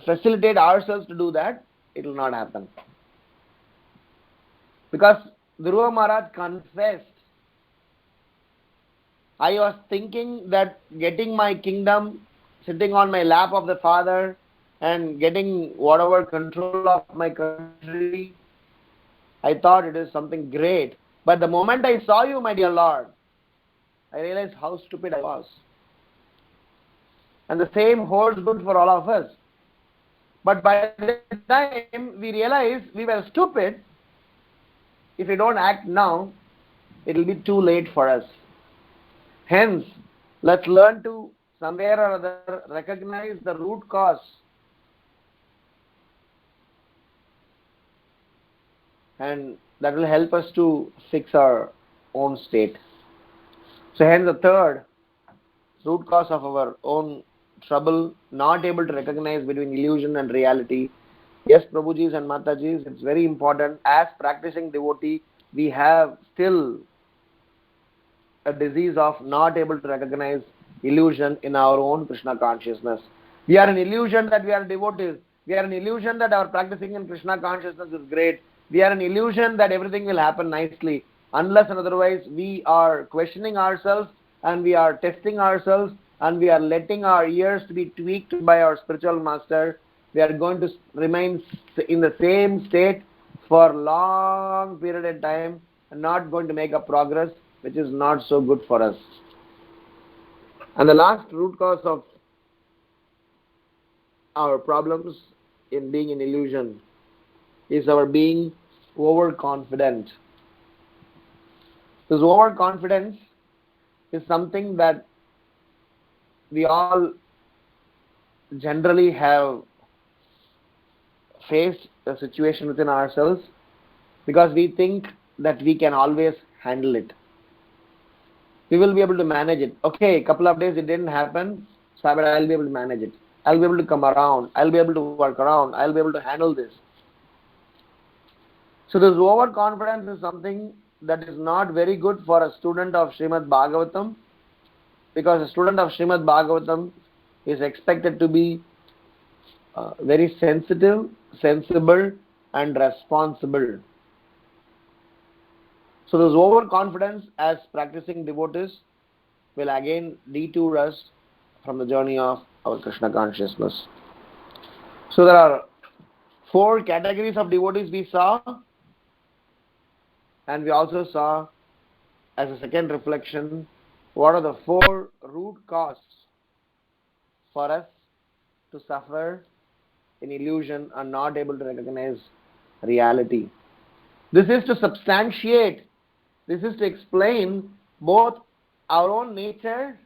S2: facilitate ourselves to do that, it will not happen. Because Dhruva Maharaj confessed, I was thinking that getting my kingdom, sitting on my lap of the Father, and getting whatever control of my country, I thought it is something great. But the moment I saw you, my dear Lord, I realized how stupid I was. And the same holds good for all of us. But by the time we realize we were stupid, if we don't act now, it will be too late for us. Hence, let's learn to somewhere or other recognize the root cause. And that will help us to fix our own state. So hence the third root cause of our own trouble, not able to recognize between illusion and reality. Yes, Prabhujis and Matajis, it's very important. As practicing devotee, we have still a disease of not able to recognize illusion in our own Krishna consciousness. We are an illusion that we are devotees. We are an illusion that our practicing in Krishna consciousness is great. We are an illusion that everything will happen nicely. Unless and otherwise we are questioning ourselves and we are testing ourselves and we are letting our ears to be tweaked by our spiritual master, we are going to remain in the same state for long period of time and not going to make a progress, which is not so good for us. And the last root cause of our problems in being in illusion is our being overconfident. This overconfidence is something that we all generally have faced a situation within ourselves because we think that we can always handle it. We will be able to manage it. Okay, a couple of days it didn't happen, so I'll be able to manage it. I'll be able to come around. I'll be able to work around. I'll be able to handle this. So this overconfidence is something that is not very good for a student of Srimad Bhagavatam, because a student of Srimad Bhagavatam is expected to be very sensitive, sensible and responsible. So this overconfidence as practicing devotees will again detour us from the journey of our Krishna consciousness. So there are 4 categories of devotees we saw, and we also saw as a second reflection what are the 4 root causes for us to suffer in illusion and not able to recognize reality. This is to substantiate, this is to explain both our own nature,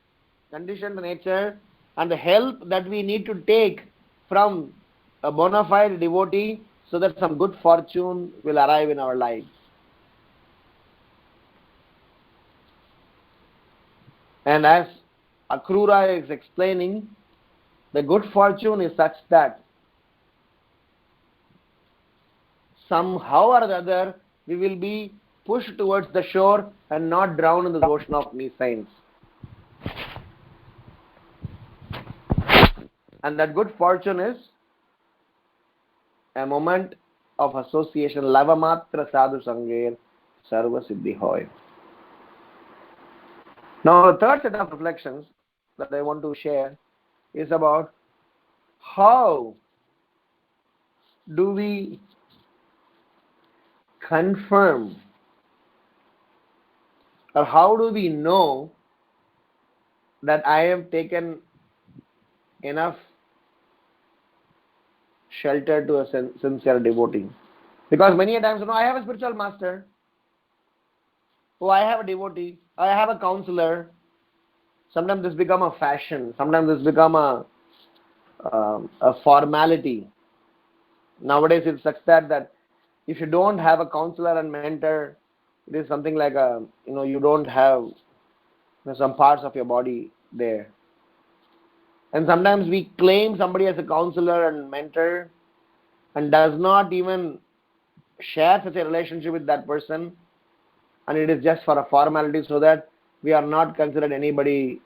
S2: conditioned nature, and the help that we need to take from a bona fide devotee so that some good fortune will arrive in our lives. And as Akrura is explaining, the good fortune is such that somehow or the other we will be pushed towards the shore and not drown in this ocean of nescience. And that good fortune is a moment of association. Lavamatra sadhu sangir sarva siddhi hoy. Now the third set of reflections that I want to share is about how do we confirm, or how do we know that I have taken enough shelter to a sincere devotee? Because many a times, I have a spiritual master, I have a devotee, I have a counselor. Sometimes this become a fashion, sometimes this become a formality. Nowadays it's such that if you don't have a counselor and mentor, it is something like you don't have some parts of your body there. And sometimes we claim somebody as a counselor and mentor and does not even share such a relationship with that person, and it is just for a formality, so that we are not considered anybody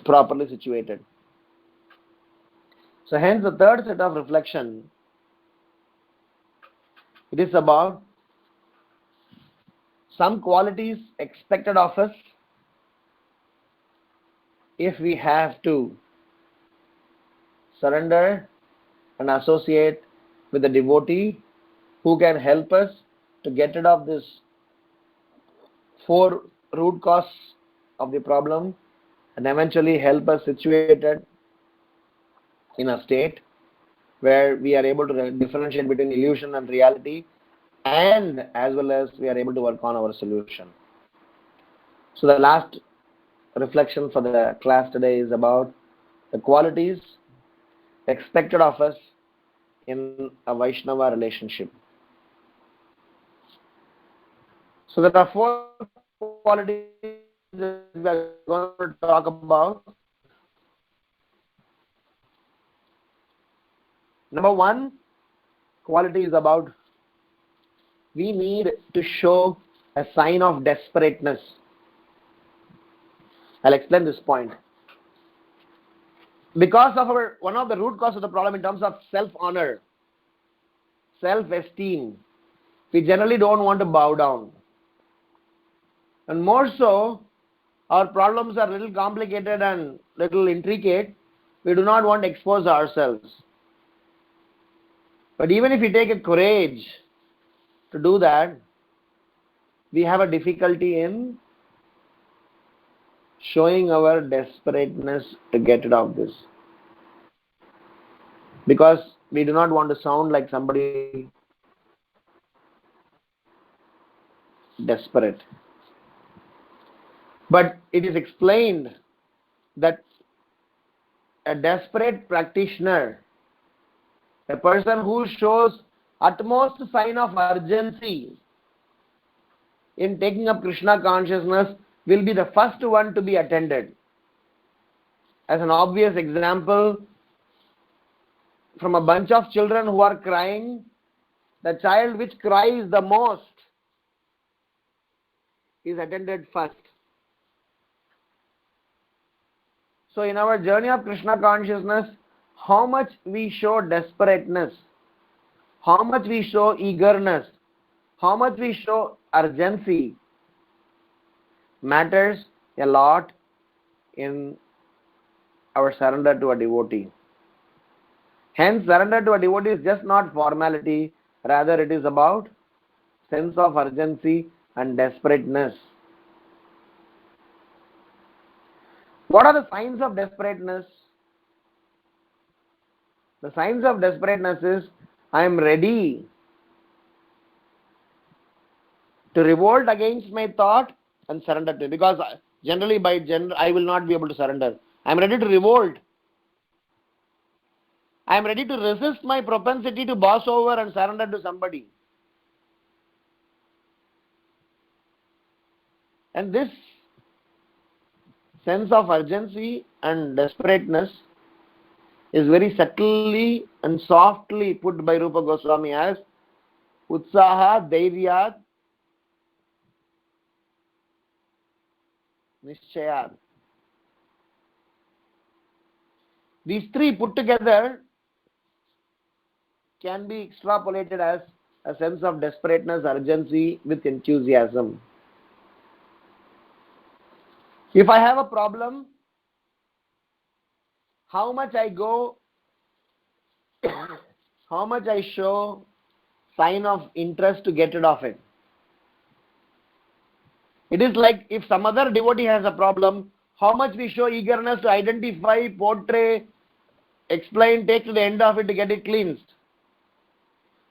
S2: properly situated. So hence the third set of reflection, it is about some qualities expected of us if we have to surrender and associate with a devotee who can help us to get rid of this 4 root cause of the problem and eventually help us situated in a state where we are able to differentiate between illusion and reality, and as well as we are able to work on our solution. So the last reflection for the class today is about the qualities expected of us in a Vaishnava relationship. So there are 4 qualities that we are going to talk about. Number 1 quality is about we need to show a sign of desperateness. I'll explain this point. Because of one of the root causes of the problem in terms of self-honor, self-esteem, we generally don't want to bow down. And more so, our problems are a little complicated and little intricate. We do not want to expose ourselves. But even if we take a courage to do that, we have a difficulty in showing our desperateness to get rid of this. Because we do not want to sound like somebody desperate. But it is explained that a desperate practitioner, a person who shows utmost sign of urgency in taking up Krishna consciousness, will be the first one to be attended. As an obvious example, from a bunch of children who are crying, the child which cries the most is attended first. So in our journey of Krishna consciousness, how much we show desperateness, how much we show eagerness, how much we show urgency matters a lot in our surrender to a devotee. Hence, surrender to a devotee is just not formality, rather it is about sense of urgency and desperateness. What are the signs of desperateness? The signs of desperateness is, I am ready to revolt against my thought and surrender to it. Because generally I will not be able to surrender. I am ready to revolt. I am ready to resist my propensity to boss over and surrender to somebody. And this sense of urgency and desperateness is very subtly and softly put by Rupa Goswami as Utsaha Dairyat Nishchayat. These three put together can be extrapolated as a sense of desperateness, urgency with enthusiasm. If I have a problem, how much I go, how much I show sign of interest to get rid of it. It is like if some other devotee has a problem, how much we show eagerness to identify, portray, explain, take to the end of it to get it cleansed.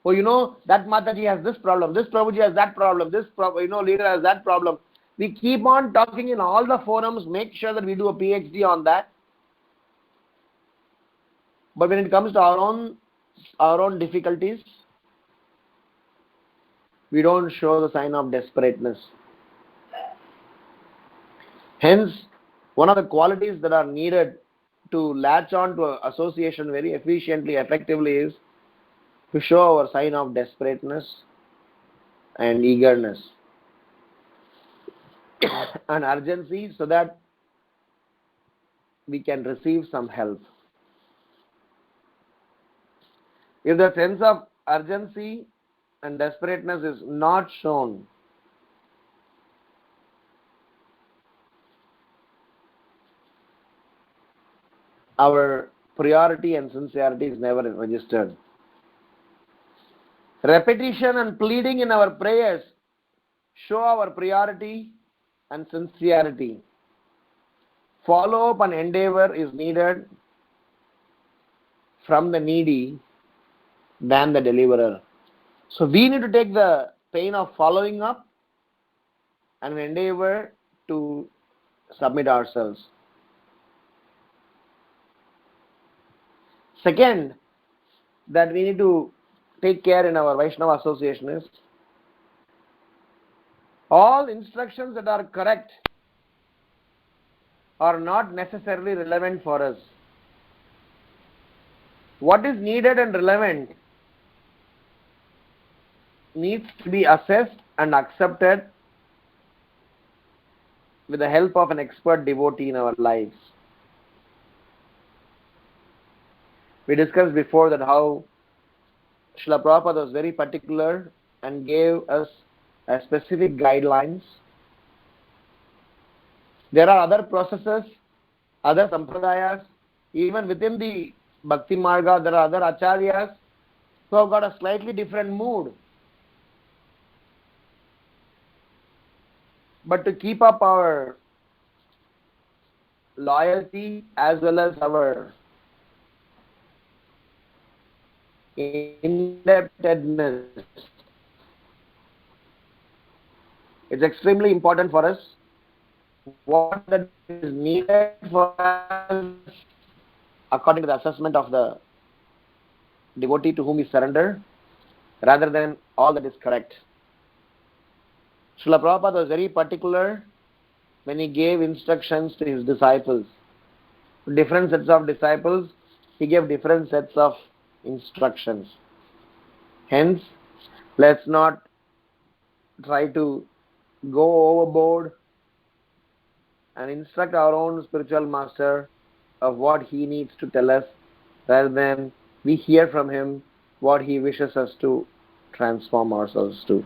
S2: Oh, that Mataji has this problem, this Prabhuji has that problem, this leader has that problem. We keep on talking in all the forums, make sure that we do a PhD on that. But when it comes to our own difficulties, we don't show the sign of desperateness. Hence, one of the qualities that are needed to latch on to association very efficiently, effectively is to show our sign of desperateness and eagerness and urgency so that we can receive some help. If the sense of urgency and desperateness is not shown, our priority and sincerity is never registered. Repetition and pleading in our prayers show our priority and sincerity. Follow-up and endeavor is needed from the needy than the deliverer. So we need to take the pain of following up and endeavor to submit ourselves. Second, that we need to take care in our Vaishnava association is all instructions that are correct are not necessarily relevant for us. What is needed and relevant needs to be assessed and accepted with the help of an expert devotee in our lives. We discussed before that how Srila Prabhupada was very particular and gave us a specific guidelines. There are other processes, other sampradayas, even within the Bhakti Marga, there are other acharyas who have got a slightly different mood. But to keep up our loyalty as well as our indebtedness, it's extremely important for us what that is needed for us according to the assessment of the devotee to whom we surrender, rather than all that is correct. Srila Prabhupada was very particular when he gave instructions to his disciples. Different sets of disciples, he gave different sets of instructions. Hence, let's not try to go overboard and instruct our own spiritual master of what he needs to tell us, rather than we hear from him what he wishes us to transform ourselves to.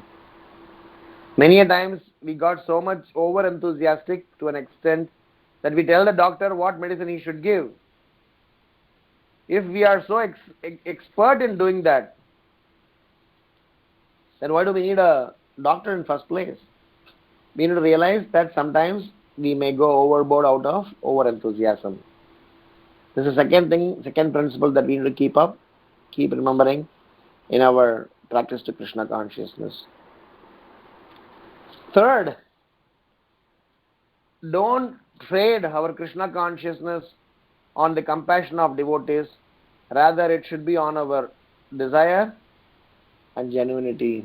S2: Many a times we got so much over enthusiastic to an extent that we tell the doctor what medicine he should give. If we are so expert in doing that, then why do we need a doctor in first place? We need to realize that sometimes we may go overboard out of over enthusiasm. This is the second principle that we need to keep remembering in our practice to Krishna consciousness. Third, don't trade our Krishna consciousness on the compassion of devotees. Rather, it should be on our desire and genuinity.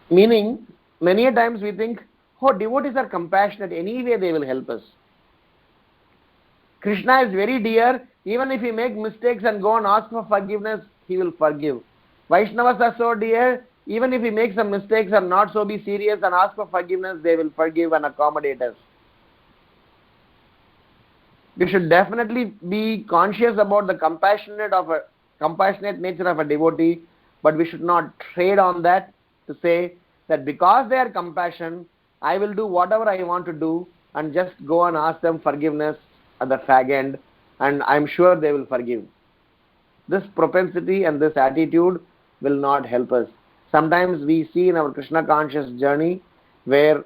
S2: Meaning, Many a times we think, oh, devotees are compassionate, anyway they will help us. Krishna is very dear, even if we make mistakes and go and ask for forgiveness, he will forgive. Vaishnavas are so dear, even if we make some mistakes and not so be serious and ask for forgiveness, they will forgive and accommodate us. We should definitely be conscious about the compassionate nature of a devotee, but we should not trade on that to say that because they are compassionate, I will do whatever I want to do and just go and ask them forgiveness at the fag end, and I'm sure they will forgive. This propensity and this attitude will not help us. Sometimes we see in our Krishna conscious journey where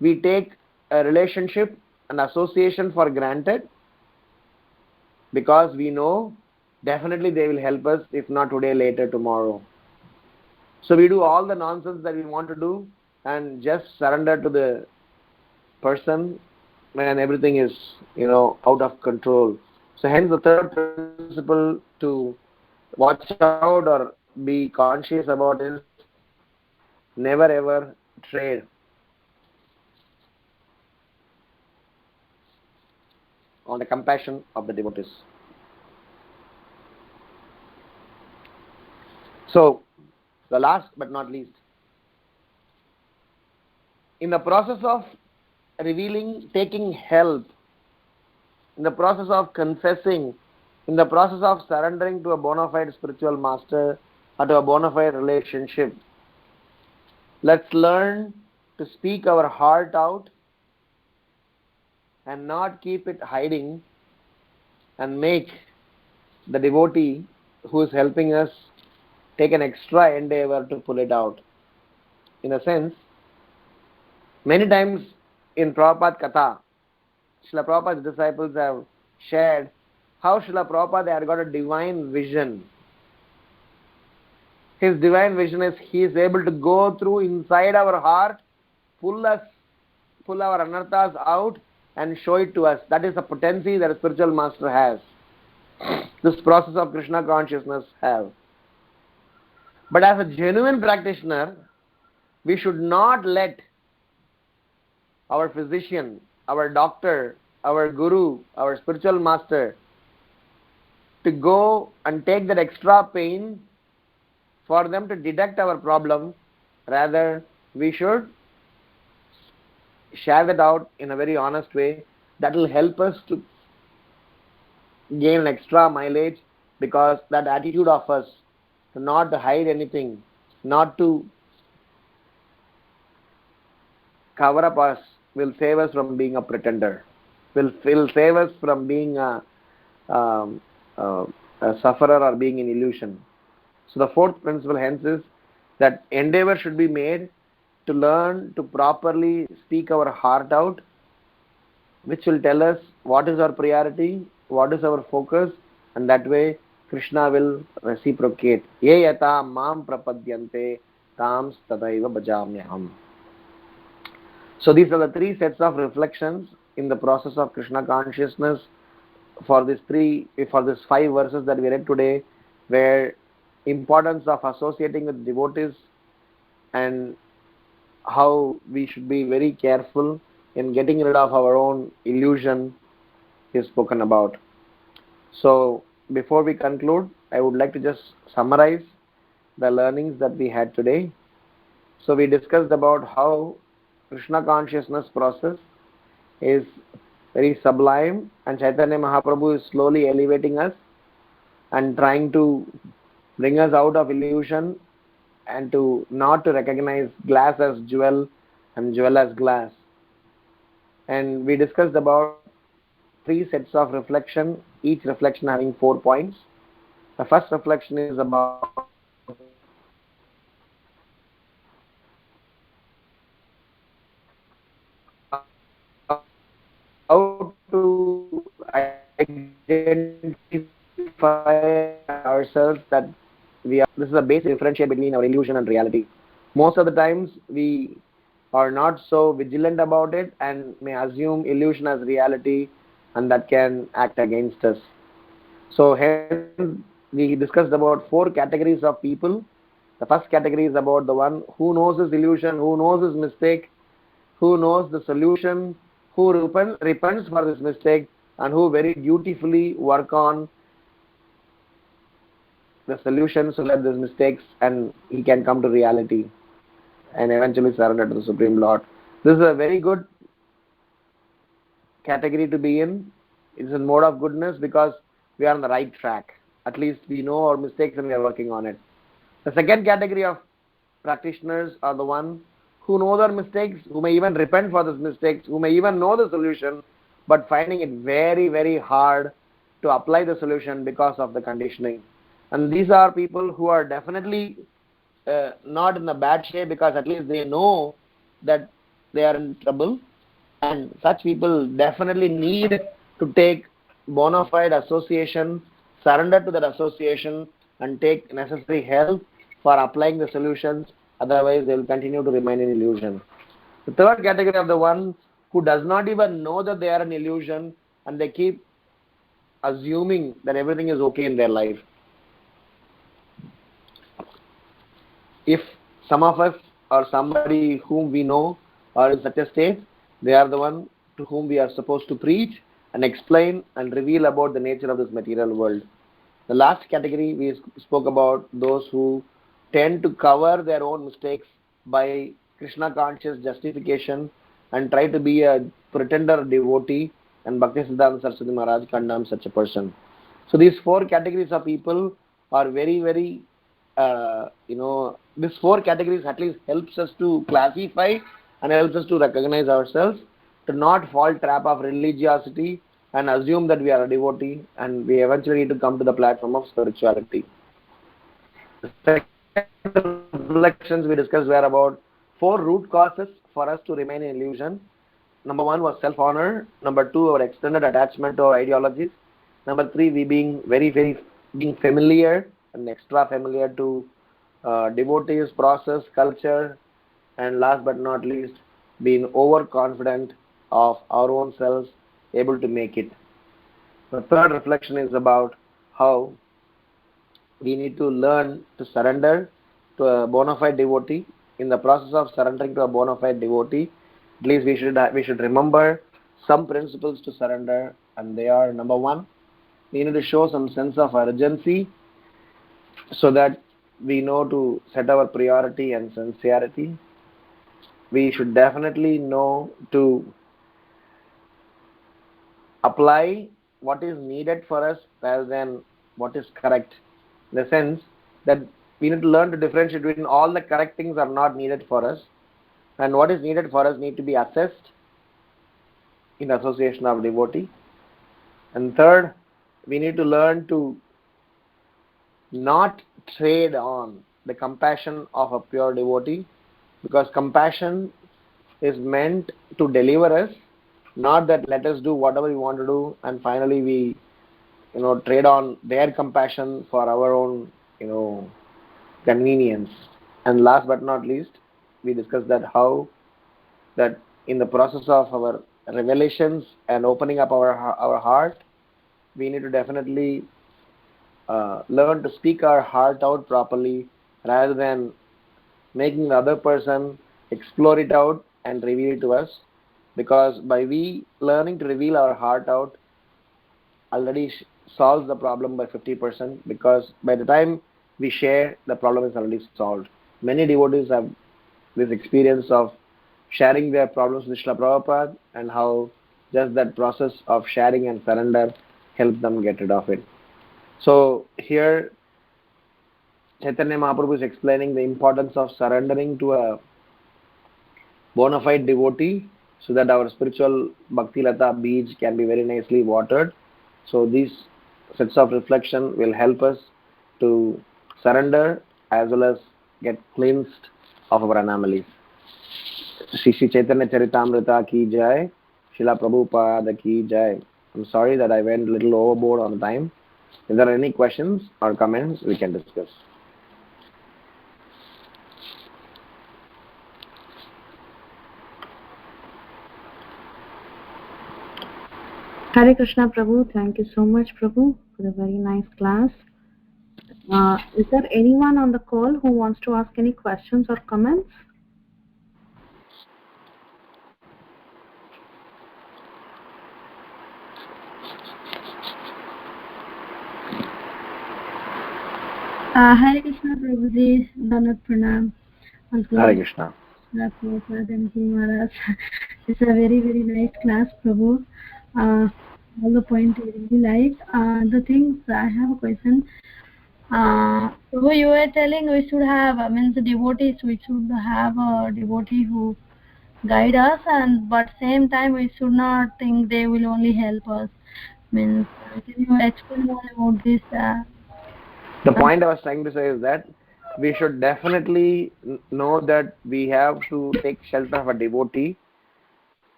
S2: we take a relationship, an association for granted, because we know definitely they will help us, if not today, later, tomorrow. So we do all the nonsense that we want to do and just surrender to the person when everything is, out of control. So hence the third principle to watch out or be conscious about is never ever trade on the compassion of the devotees. So the last but not least, in the process of revealing, taking help, in the process of confessing, in the process of surrendering to a bona fide spiritual master or to a bona fide relationship, let's learn to speak our heart out and not keep it hiding, and make the devotee who is helping us take an extra endeavor to pull it out. In a sense, many times in Prabhupada Katha, Srila Prabhupada's disciples have shared how Srila Prabhupada had got a divine vision. His divine vision is he is able to go through inside our heart, pull our anarthas out and show it to us. That is the potency that a spiritual master has. This process of Krishna consciousness have. But as a genuine practitioner, we should not let our physician, our doctor, our guru, our spiritual master to go and take that extra pain for them to detect our problem. Rather, we should share that out in a very honest way. That will help us to gain an extra mileage, because that attitude of us to not hide anything, not to cover up us, will save us from being a pretender, will save us from being a sufferer or being in illusion. So the fourth principle hence is that endeavor should be made to learn to properly speak our heart out, which will tell us what is our priority, what is our focus, and that way Krishna will reciprocate. Ye yata mam prapadyante tams tadaiva bhajamyaham. So these are the three sets of reflections in the process of Krishna consciousness for these 5 verses that we read today, where importance of associating with devotees and how we should be very careful in getting rid of our own illusion is spoken about. So before we conclude, I would like to just summarize the learnings that we had today. So we discussed about how Krishna consciousness process is very sublime, and Chaitanya Mahaprabhu is slowly elevating us and trying to bring us out of illusion and not to recognize glass as jewel and jewel as glass. And we discussed about 3 sets of reflection, each reflection having 4 points. The first reflection is about how to identify ourselves that this is a basic differentiate between our illusion and reality. Most of the times we are not so vigilant about it and may assume illusion as reality, and that can act against us. So hence we discussed about 4 categories of people The first category is about the one who knows his illusion, who knows his mistake, who knows the solution, who repents for this mistake, and who very dutifully work on the solution so that these mistakes and he can come to reality and eventually surrender to the Supreme Lord. This is a very good category to be in. It's a mode of goodness because we are on the right track. At least we know our mistakes and we are working on it. The second category of practitioners are the one who know their mistakes, who may even repent for those mistakes, who may even know the solution, but finding it very, very hard to apply the solution because of the conditioning. And these are people who are definitely not in a bad shape because at least they know that they are in trouble, and such people definitely need to take bona fide association, surrender to that association, and take necessary help for applying the solutions. Otherwise, they will continue to remain in illusion. The third category of the one who does not even know that they are an illusion and they keep assuming that everything is okay in their life. If some of us or somebody whom we know are in such a state, they are the one to whom we are supposed to preach and explain and reveal about the nature of this material world. The last category we spoke about those who tend to cover their own mistakes by Krishna conscious justification and try to be a pretender devotee, and Bhaktisiddhanta Saraswati Maharaj condemns such a person. So these four categories of people are very, very, these four categories at least helps us to classify and helps us to recognize ourselves, to not fall trap of religiosity and assume that we are a devotee, and we eventually need to come to the platform of spirituality. The second reflections we discussed were about four root causes for us to remain in illusion. Number one was self-honor. Number two, our extended attachment to our ideologies. Number three, we being being familiar and extra familiar to devotees, process, culture, and last but not least, being overconfident of our own selves, able to make it. The third reflection is about how we need to learn to surrender to a bona fide devotee. In the process of surrendering to a bona fide devotee, at least we should remember some principles to surrender, and they are: number one, we need to show some sense of urgency so that we know to set our priority and sincerity. We should definitely know to apply what is needed for us rather than what is correct. In the sense that we need to learn to differentiate between all the correct things are not needed for us, and what is needed for us need to be assessed in association of devotee. And third, we need to learn to not trade on the compassion of a pure devotee, because compassion is meant to deliver us, not that let us do whatever we want to do and finally we trade on their compassion for our own convenience. And last but not least, we discussed that how that in the process of our revelations and opening up our heart, we need to definitely learn to speak our heart out properly rather than making the other person explore it out and reveal it to us, because by we learning to reveal our heart out already solves the problem by 50%, because by the time we share, the problem is already solved. Many devotees have this experience of sharing their problems with Srila Prabhupada, and how just that process of sharing and surrender helps them get rid of it. So here Chaitanya Mahaprabhu is explaining the importance of surrendering to a bona fide devotee so that our spiritual Bhakti Lata beads can be very nicely watered. So these sets of reflection will help us to surrender as well as get cleansed of our anomalies. Shri Chaitanya Charitamrita ki jai, Srila Prabhupada ki jai. I'm sorry that I went a little overboard on time. If there are any questions or comments, we can discuss.
S1: Hare Krishna Prabhu, thank you so much Prabhu for the very nice class. Is there anyone on the call who wants to ask any questions or comments?
S3: Hare Krishna Prabhuji, Danat Pranam. Also,
S2: Hare Krishna.
S3: Prabhupada and Ji Maharaj. It's a very, very nice class, Prabhu. All the point I really like. The things, I have a question. Prabhu, you were telling we should have, means devotees, we should have a devotee who guide us, and but same time we should not think they will only help us. Means, can you explain more about this?
S2: The point I was trying to say is that we should definitely know that we have to take shelter of a devotee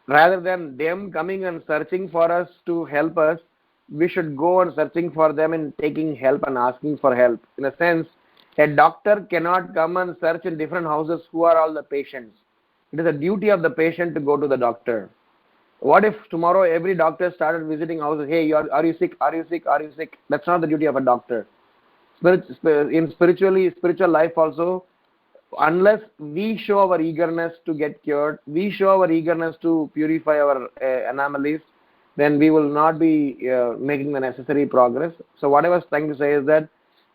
S2: rather than them coming and searching for us to help us. We should go and searching for them and taking help and asking for help. In a sense, a doctor cannot come and search in different houses who are all the patients. It is a duty of the patient to go to the doctor. What if tomorrow every doctor started visiting houses? Hey, are you sick? Are you sick? Are you sick? That's not the duty of a doctor. In spiritual life also, unless we show our eagerness to get cured, we show our eagerness to purify our anomalies, then we will not be making the necessary progress. So what I was trying to say is that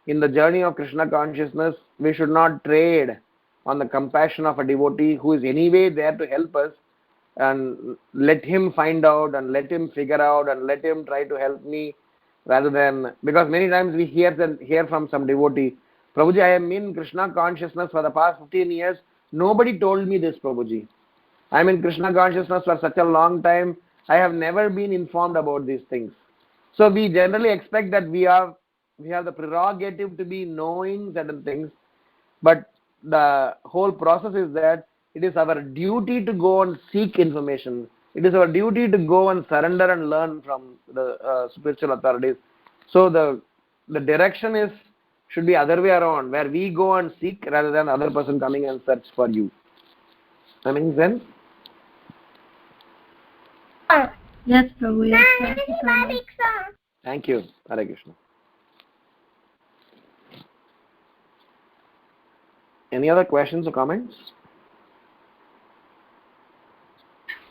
S2: in the journey of Krishna consciousness, we should not trade on the compassion of a devotee who is anyway there to help us, and let him find out and let him figure out and let him try to help me, rather than, because many times we hear from some devotee, Prabhuji, I am in Krishna consciousness for the past 15 years. Nobody told me this, Prabhuji. I am in Krishna consciousness for such a long time. I have never been informed about these things. So we generally expect that we have the prerogative to be knowing certain things, but the whole process is that it is our duty to go and seek information. It is our duty to go and surrender and learn from the spiritual authorities. So the direction should be other way around, where we go and seek rather than other person coming and search for you. That makes sense?
S3: Yes, Prabhu. Yes, thank you so much.
S2: Thank you. Hare Krishna. Any other questions or comments?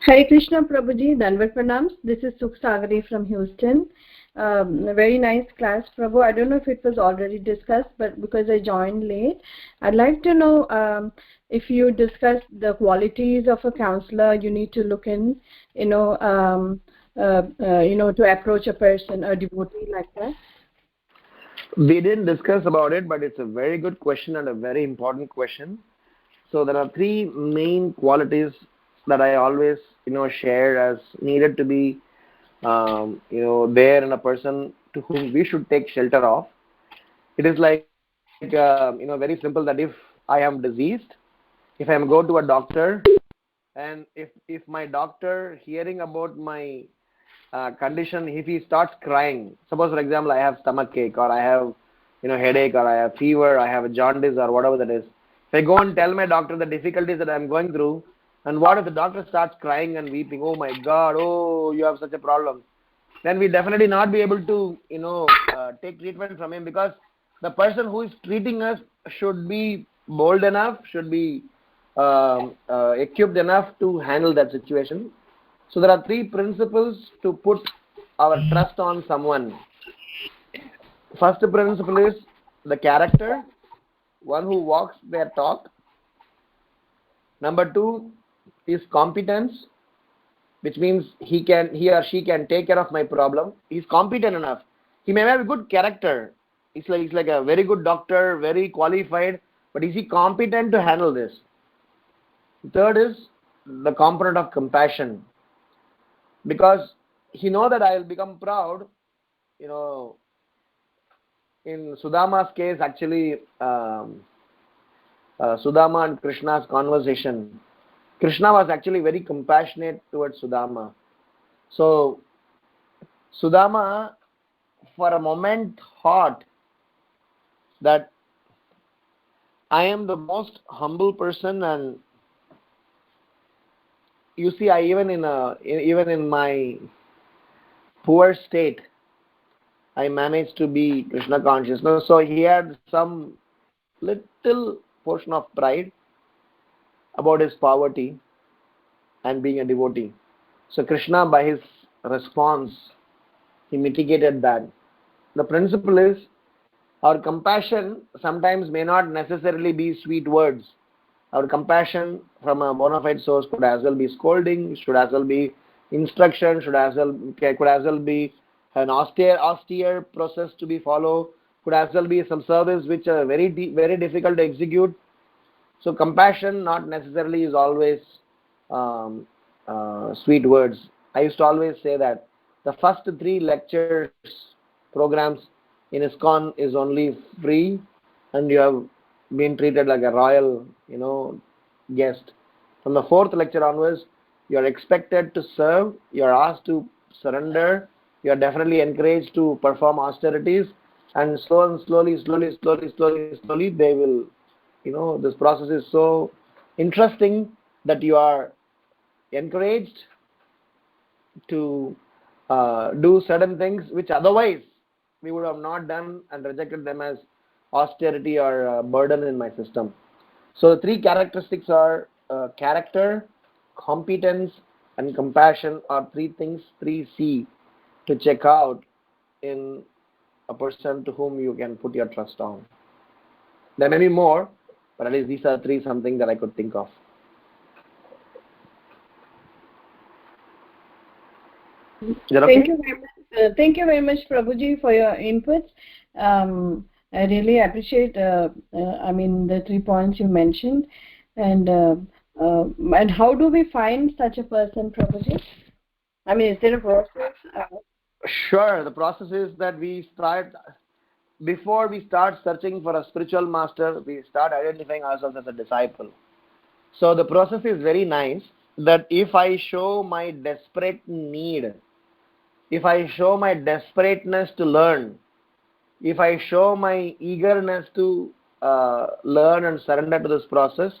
S1: Hare Krishna Prabhuji, Danvat Pranams. This is Sukh Sagari from Houston. A very nice class, Prabhu. I don't know if it was already discussed, but because I joined late, I'd like to know if you discussed the qualities of a counselor you need to look in, to approach a person, a devotee like that.
S2: We didn't discuss about it, but it's a very good question and a very important question. So there are three main qualities that I always, share as needed to be, there in a person to whom we should take shelter of. It is like, very simple, that if I am diseased, if I am go to a doctor, and if my doctor hearing about my condition, if he starts crying, suppose for example I have stomach ache, or I have headache, or I have fever, I have a jaundice, or whatever that is, if I go and tell my doctor the difficulties that I'm going through, and what if the doctor starts crying and weeping, oh my God, oh you have such a problem, then we definitely not be able to take treatment from him, because the person who is treating us should be bold enough, should be equipped enough to handle that situation. So there are three principles to put our trust on someone. First principle is the character, one who walks their talk. Number two is competence, which means he or she can take care of my problem. He's competent enough. He may have a good character. He's like a very good doctor, very qualified, but is he competent to handle this? Third is the component of compassion, because he know that I will become proud. In Sudama's case, actually, Sudama and Krishna's conversation, Krishna was actually very compassionate towards Sudama. So Sudama, for a moment, thought that I am the most humble person, and you see, I even in my poor state, I managed to be Krishna consciousness. So he had some little portion of pride about his poverty and being a devotee. So Krishna, by his response, he mitigated that. The principle is, our compassion sometimes may not necessarily be sweet words. Our compassion from a bona fide source could as well be scolding, should as well be instruction, could as well be an austere process to be followed, could as well be some service which are very difficult to execute. So compassion not necessarily is always um, sweet words. I used to always say that the first three lectures programs in ISKCON is only free, and you have been treated like a royal, guest. From the fourth lecture onwards, you are expected to serve. You are asked to surrender. You are definitely encouraged to perform austerities, and slowly, they will. This process is so interesting that you are encouraged to do certain things which otherwise we would have not done and rejected them as austerity or burden in my system. So the three characteristics are character, competence, and compassion are three things, 3C, to check out in a person to whom you can put your trust on. There may be more, but at least these are three something that I could think of.
S1: Thank you very much. Thank you very much, Prabhuji, for your inputs. I really appreciate. The 3 points you mentioned, and how do we find such a person, Prabhuji? Is there a process?
S2: Sure. The process is that before we start searching for a spiritual master, we start identifying ourselves as a disciple. So the process is very nice, that if I show my desperate need, if I show my desperateness to learn, if I show my eagerness to learn and surrender to this process,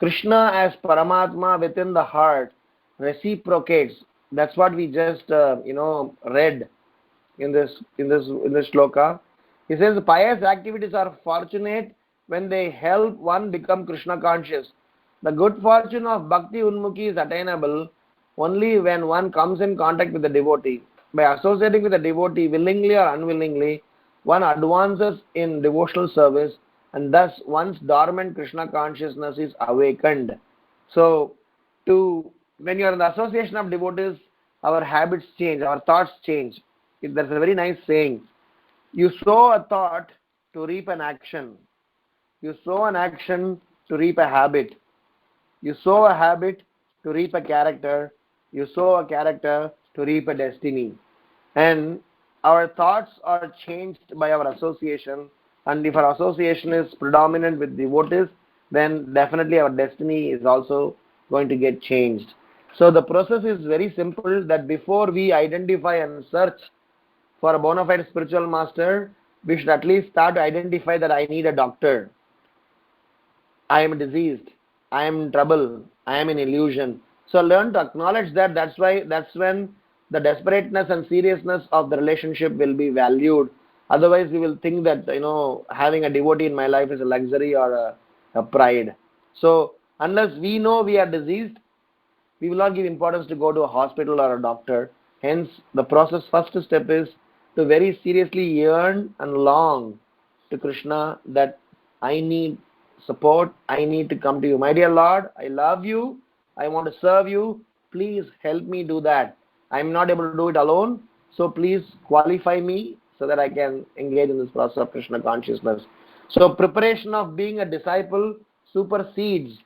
S2: Krishna as Paramatma within the heart reciprocates. That's what we just read in this shloka. He says pious activities are fortunate when they help one become Krishna conscious. The good fortune of Bhakti Unmukhi is attainable only when one comes in contact with the devotee. By associating with the devotee, willingly or unwillingly, one advances in devotional service, and thus one's dormant Krishna consciousness is awakened. So, when you are in the association of devotees, our habits change, our thoughts change. There's a very nice saying: you sow a thought to reap an action. You sow an action to reap a habit. You sow a habit to reap a character. You sow a character to reap a destiny. And our thoughts are changed by our association. And if our association is predominant with devotees, then definitely our destiny is also going to get changed. So the process is very simple, that before we identify and search for a bona fide spiritual master, we should at least start to identify that I need a doctor. I am diseased. I am in trouble. I am in illusion. So learn to acknowledge that. That's when the desperateness and seriousness of the relationship will be valued. Otherwise, we will think that having a devotee in my life is a luxury or a pride. So unless we know we are diseased, we will not give importance to go to a hospital or a doctor. Hence, the process first step is to very seriously yearn and long to Krishna that I need support, I need to come to you. My dear Lord, I love you, I want to serve you, please help me do that. I am not able to do it alone, so please qualify me so that I can engage in this process of Krishna consciousness. So preparation of being a disciple supersedes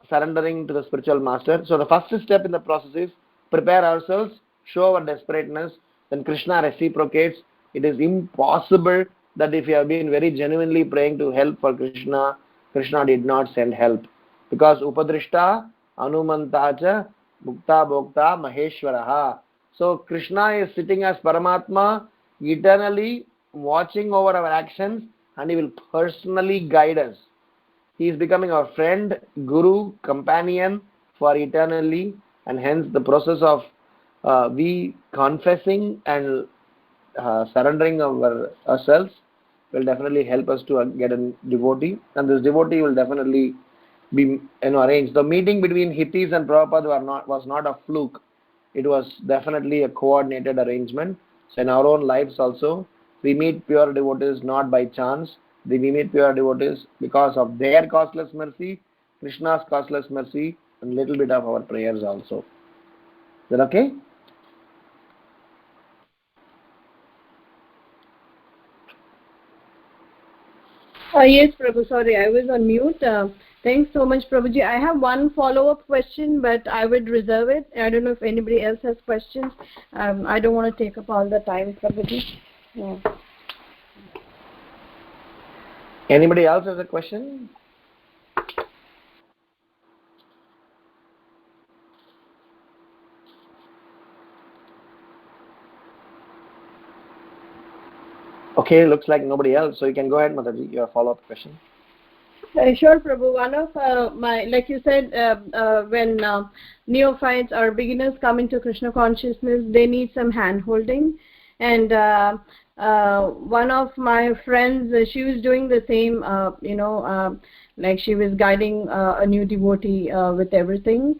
S2: surrendering to the spiritual master. So the first step in the process is prepare ourselves, show our desperateness, then Krishna reciprocates. It is impossible that if you have been very genuinely praying to help for Krishna, Krishna did not send help. Because Upadrishta, Anumantacha, Bhukta Bhokta, Maheshwaraha. So Krishna is sitting as Paramatma, eternally watching over our actions, and he will personally guide us. He is becoming our friend, guru, companion for eternally, and hence the process of we confessing and surrendering ourselves will definitely help us to get a devotee, and this devotee will definitely be arranged. The meeting between Hithis and Prabhupada was not a fluke. It was definitely a coordinated arrangement. So in our own lives also, we meet pure devotees not by chance. We meet pure devotees because of their costless mercy, Krishna's costless mercy, and little bit of our prayers also. Is that okay?
S4: Yes, Prabhu. Sorry, I was on mute. Thanks so much, Prabhuji. I have one follow-up question, but I would reserve it. I don't know if anybody else has questions. I don't want to take up all the time, Prabhuji. Yeah.
S2: Anybody else has a question? Okay, looks like nobody else. So you can go ahead, Mataji, your follow-up question.
S4: Sure, Prabhu. One of my, like you said, when neophytes or beginners come into Krishna consciousness, they need some hand-holding. And one of my friends, she was doing the same, like she was guiding a new devotee with everything.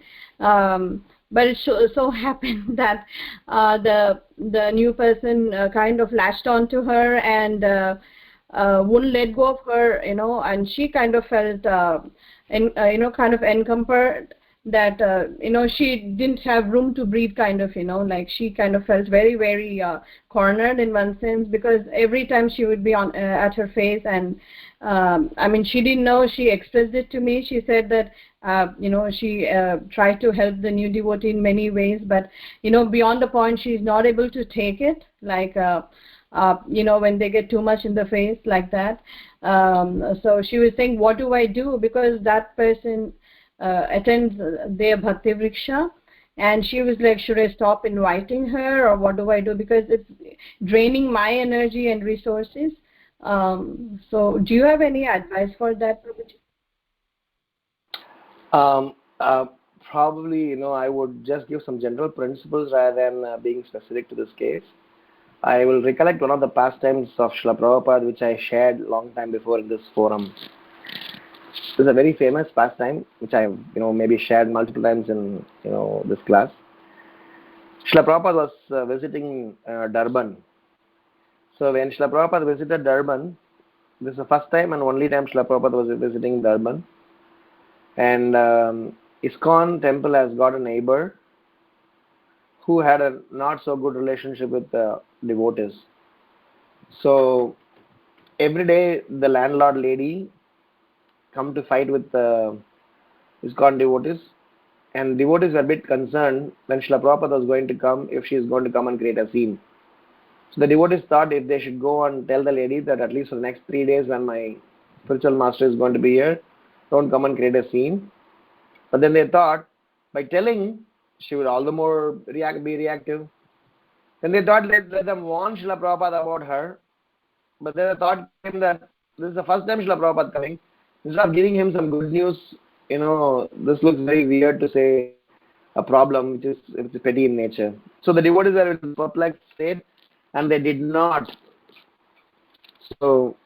S4: But it so happened that the new person kind of latched onto her and wouldn't let go of her, and she kind of felt, kind of encumbered, that, she didn't have room to breathe, kind of, like she kind of felt very, very cornered in one sense, because every time she would be on at her face, and she didn't know, she expressed it to me. She said that, she tried to help the new devotee in many ways, but, beyond the point, she's not able to take it, like, when they get too much in the face like that. So she was saying, what do I do? Because that person attends their Bhakti Vriksha, and she was like, should I stop inviting her, or what do I do? Because it's draining my energy and resources. So do you have any advice for that, Prabhuji?
S2: Probably, I would just give some general principles rather than being specific to this case. I will recollect one of the pastimes of Srila Prabhupada, which I shared long time before in this forum. This is a very famous pastime, which I have, maybe shared multiple times in, this class. Srila Prabhupada was visiting Durban. So when Srila Prabhupada visited Durban, this is the first time and only time Srila Prabhupada was visiting Durban. And ISKCON temple has got a neighbor who had a not so good relationship with the devotees. So every day the landlord lady come to fight with ISKCON devotees, and devotees were a bit concerned when Srila Prabhupada was going to come, if she is going to come and create a scene. So the devotees thought if they should go and tell the lady that at least for the next 3 days when my spiritual master is going to be here, don't come and create a scene. But then they thought, by telling, she would all the more be reactive. Then they thought, let them warn Srila Prabhupada about her. But then the thought came that this is the first time Srila Prabhupada coming. Instead of giving him some good news, this looks very weird to say a problem which is petty in nature. So the devotees were in a perplexed state, and they did not. So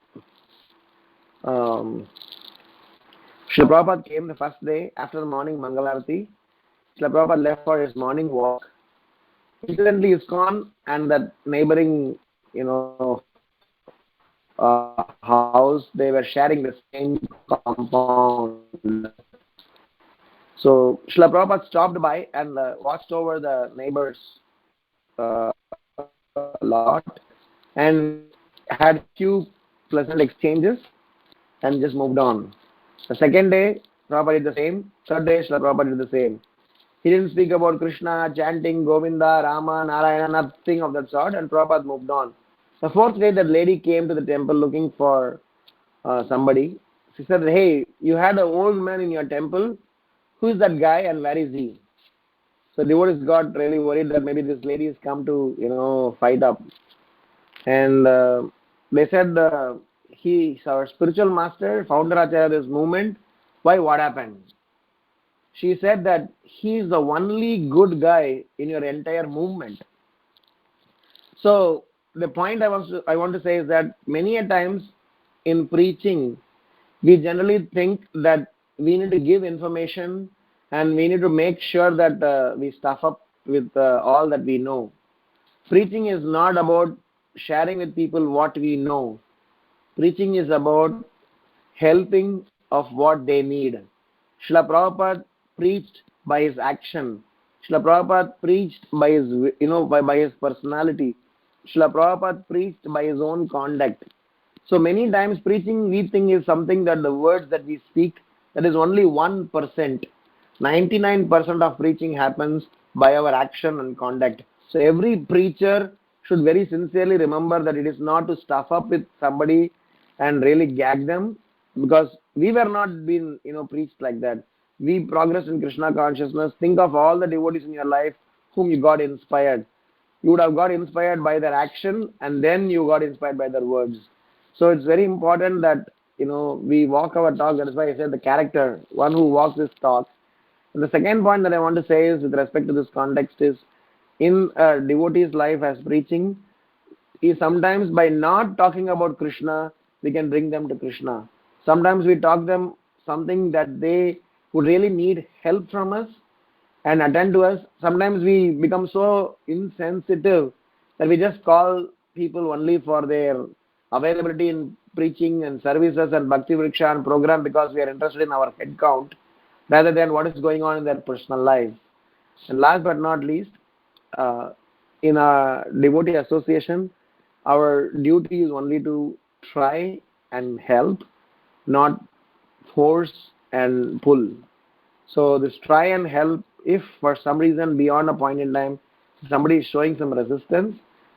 S2: Srila Prabhupada came the first day after the morning Mangalarati. Srila Prabhupada left for his morning walk. Incidentally, ISKCON and that neighboring, house, they were sharing the same compound. So Srila Prabhupada stopped by and watched over the neighbors lot and had few pleasant exchanges and just moved on. The second day, Prabhupada did the same. Third day, Srila Prabhupada did the same. He didn't speak about Krishna, chanting, Govinda, Rama, Narayana, nothing of that sort, and Prabhupada moved on. The fourth day, that lady came to the temple looking for somebody. She said, hey, you had an old man in your temple. Who is that guy and where is he? So devotees got really worried that maybe this lady has come to, fight up. And they said, he's our spiritual master, founder Acharya of this movement. Why, what happened? She said that he's the only good guy in your entire movement. So the point I want to say is that many a times in preaching, we generally think that we need to give information and we need to make sure that we stuff up with all that we know. Preaching is not about sharing with people what we know. Preaching is about helping of what they need. Srila Prabhupada preached by his action. Srila Prabhupada preached by his, by his personality. Srila Prabhupada preached by his own conduct. So many times preaching we think is something that the words that we speak, that is only 1%. 99% of preaching happens by our action and conduct. So every preacher should very sincerely remember that it is not to stuff up with somebody and really gag them, because we were not being preached like that. We progress in Krishna consciousness. Think of all the devotees in your life whom you got inspired. You would have got inspired by their action and then you got inspired by their words. So it's very important that we walk our talk. That is why I said the character, one who walks this talk. And the second point that I want to say is, with respect to this context, is in a devotee's life as preaching, is sometimes by not talking about Krishna, we can bring them to Krishna. Sometimes we talk them something that they would really need help from us and attend to us. Sometimes we become so insensitive that we just call people only for their availability in preaching and services and Bhakti Vriksha and program because we are interested in our head count rather than what is going on in their personal life. And last but not least, in a devotee association, our duty is only to try and help, not force and pull. So this try and help, if for some reason beyond a point in time somebody is showing some resistance,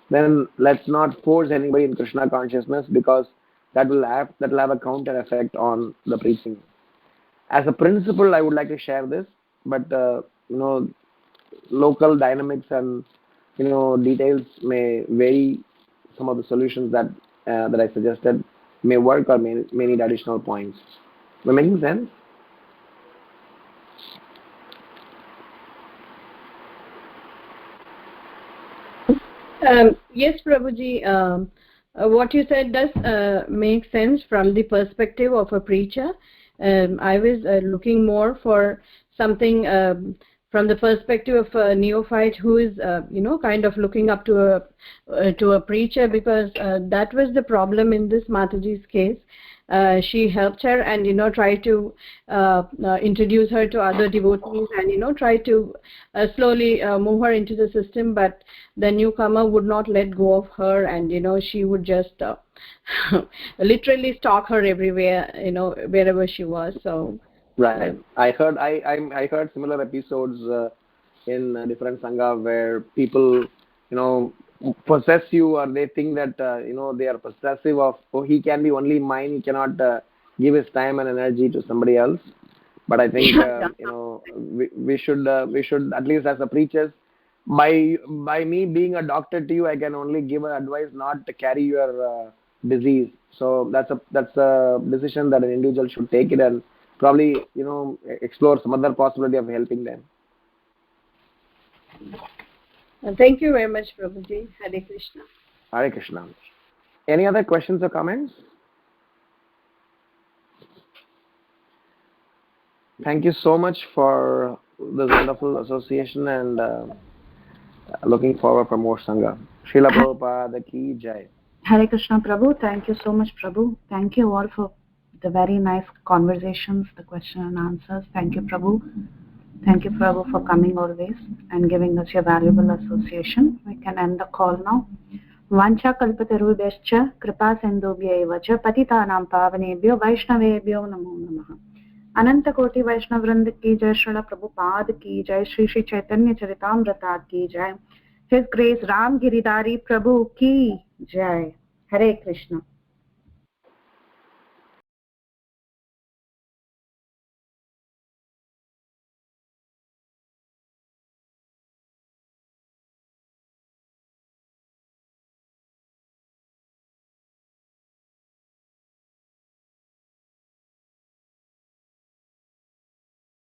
S2: then let's not force anybody in Krishna consciousness, because that will have a counter effect on the preaching. As a principle, I would like to share this, but local dynamics and details may vary. Some of the solutions that I suggested may work or may need additional points. Am I making sense?
S4: Yes, Prabhuji. What you said does make sense from the perspective of a preacher. I was looking more for something from the perspective of a neophyte who is, kind of looking up to a preacher, because that was the problem in this Mataji's case. She helped her and tried to introduce her to other devotees and try to slowly move her into the system, but the newcomer would not let go of her, and she would just literally stalk her everywhere, wherever she was. So
S2: right, I heard similar episodes in different sangha where people possess you, or they think that they are possessive of, he can be only mine, he cannot give his time and energy to somebody else. But I think we should at least as a preachers, by me being a doctor to you, I can only give advice not to carry your disease. So that's a decision that an individual should take it, and probably explore some other possibility of helping them.
S4: Thank you very much, Prabhuji. Hare Krishna.
S2: Hare Krishna. Any other questions or comments? Thank you so much for this wonderful association, and looking forward for more Sangha. Srila Prabhupada ki jai.
S1: Hare Krishna, Prabhu. Thank you so much, Prabhu. Thank you all for the very nice conversations, the question and answers. Thank you, Prabhu. Thank you, Prabhu, for coming always and giving us your valuable association. We can end the call now. Vancha kalpatarubhyascha kripa sindhubhya cha patitanam pavanebhyo vaishnavebhyo namo namaha. Ananta Koti Vaishnav Vrinda ki jai, Srila Prabhupada ki jai, Shri Shri Chaitanya Charitamrita ki jai, His Grace Ramgiridhari Prabhu ki jai. Hare Krishna.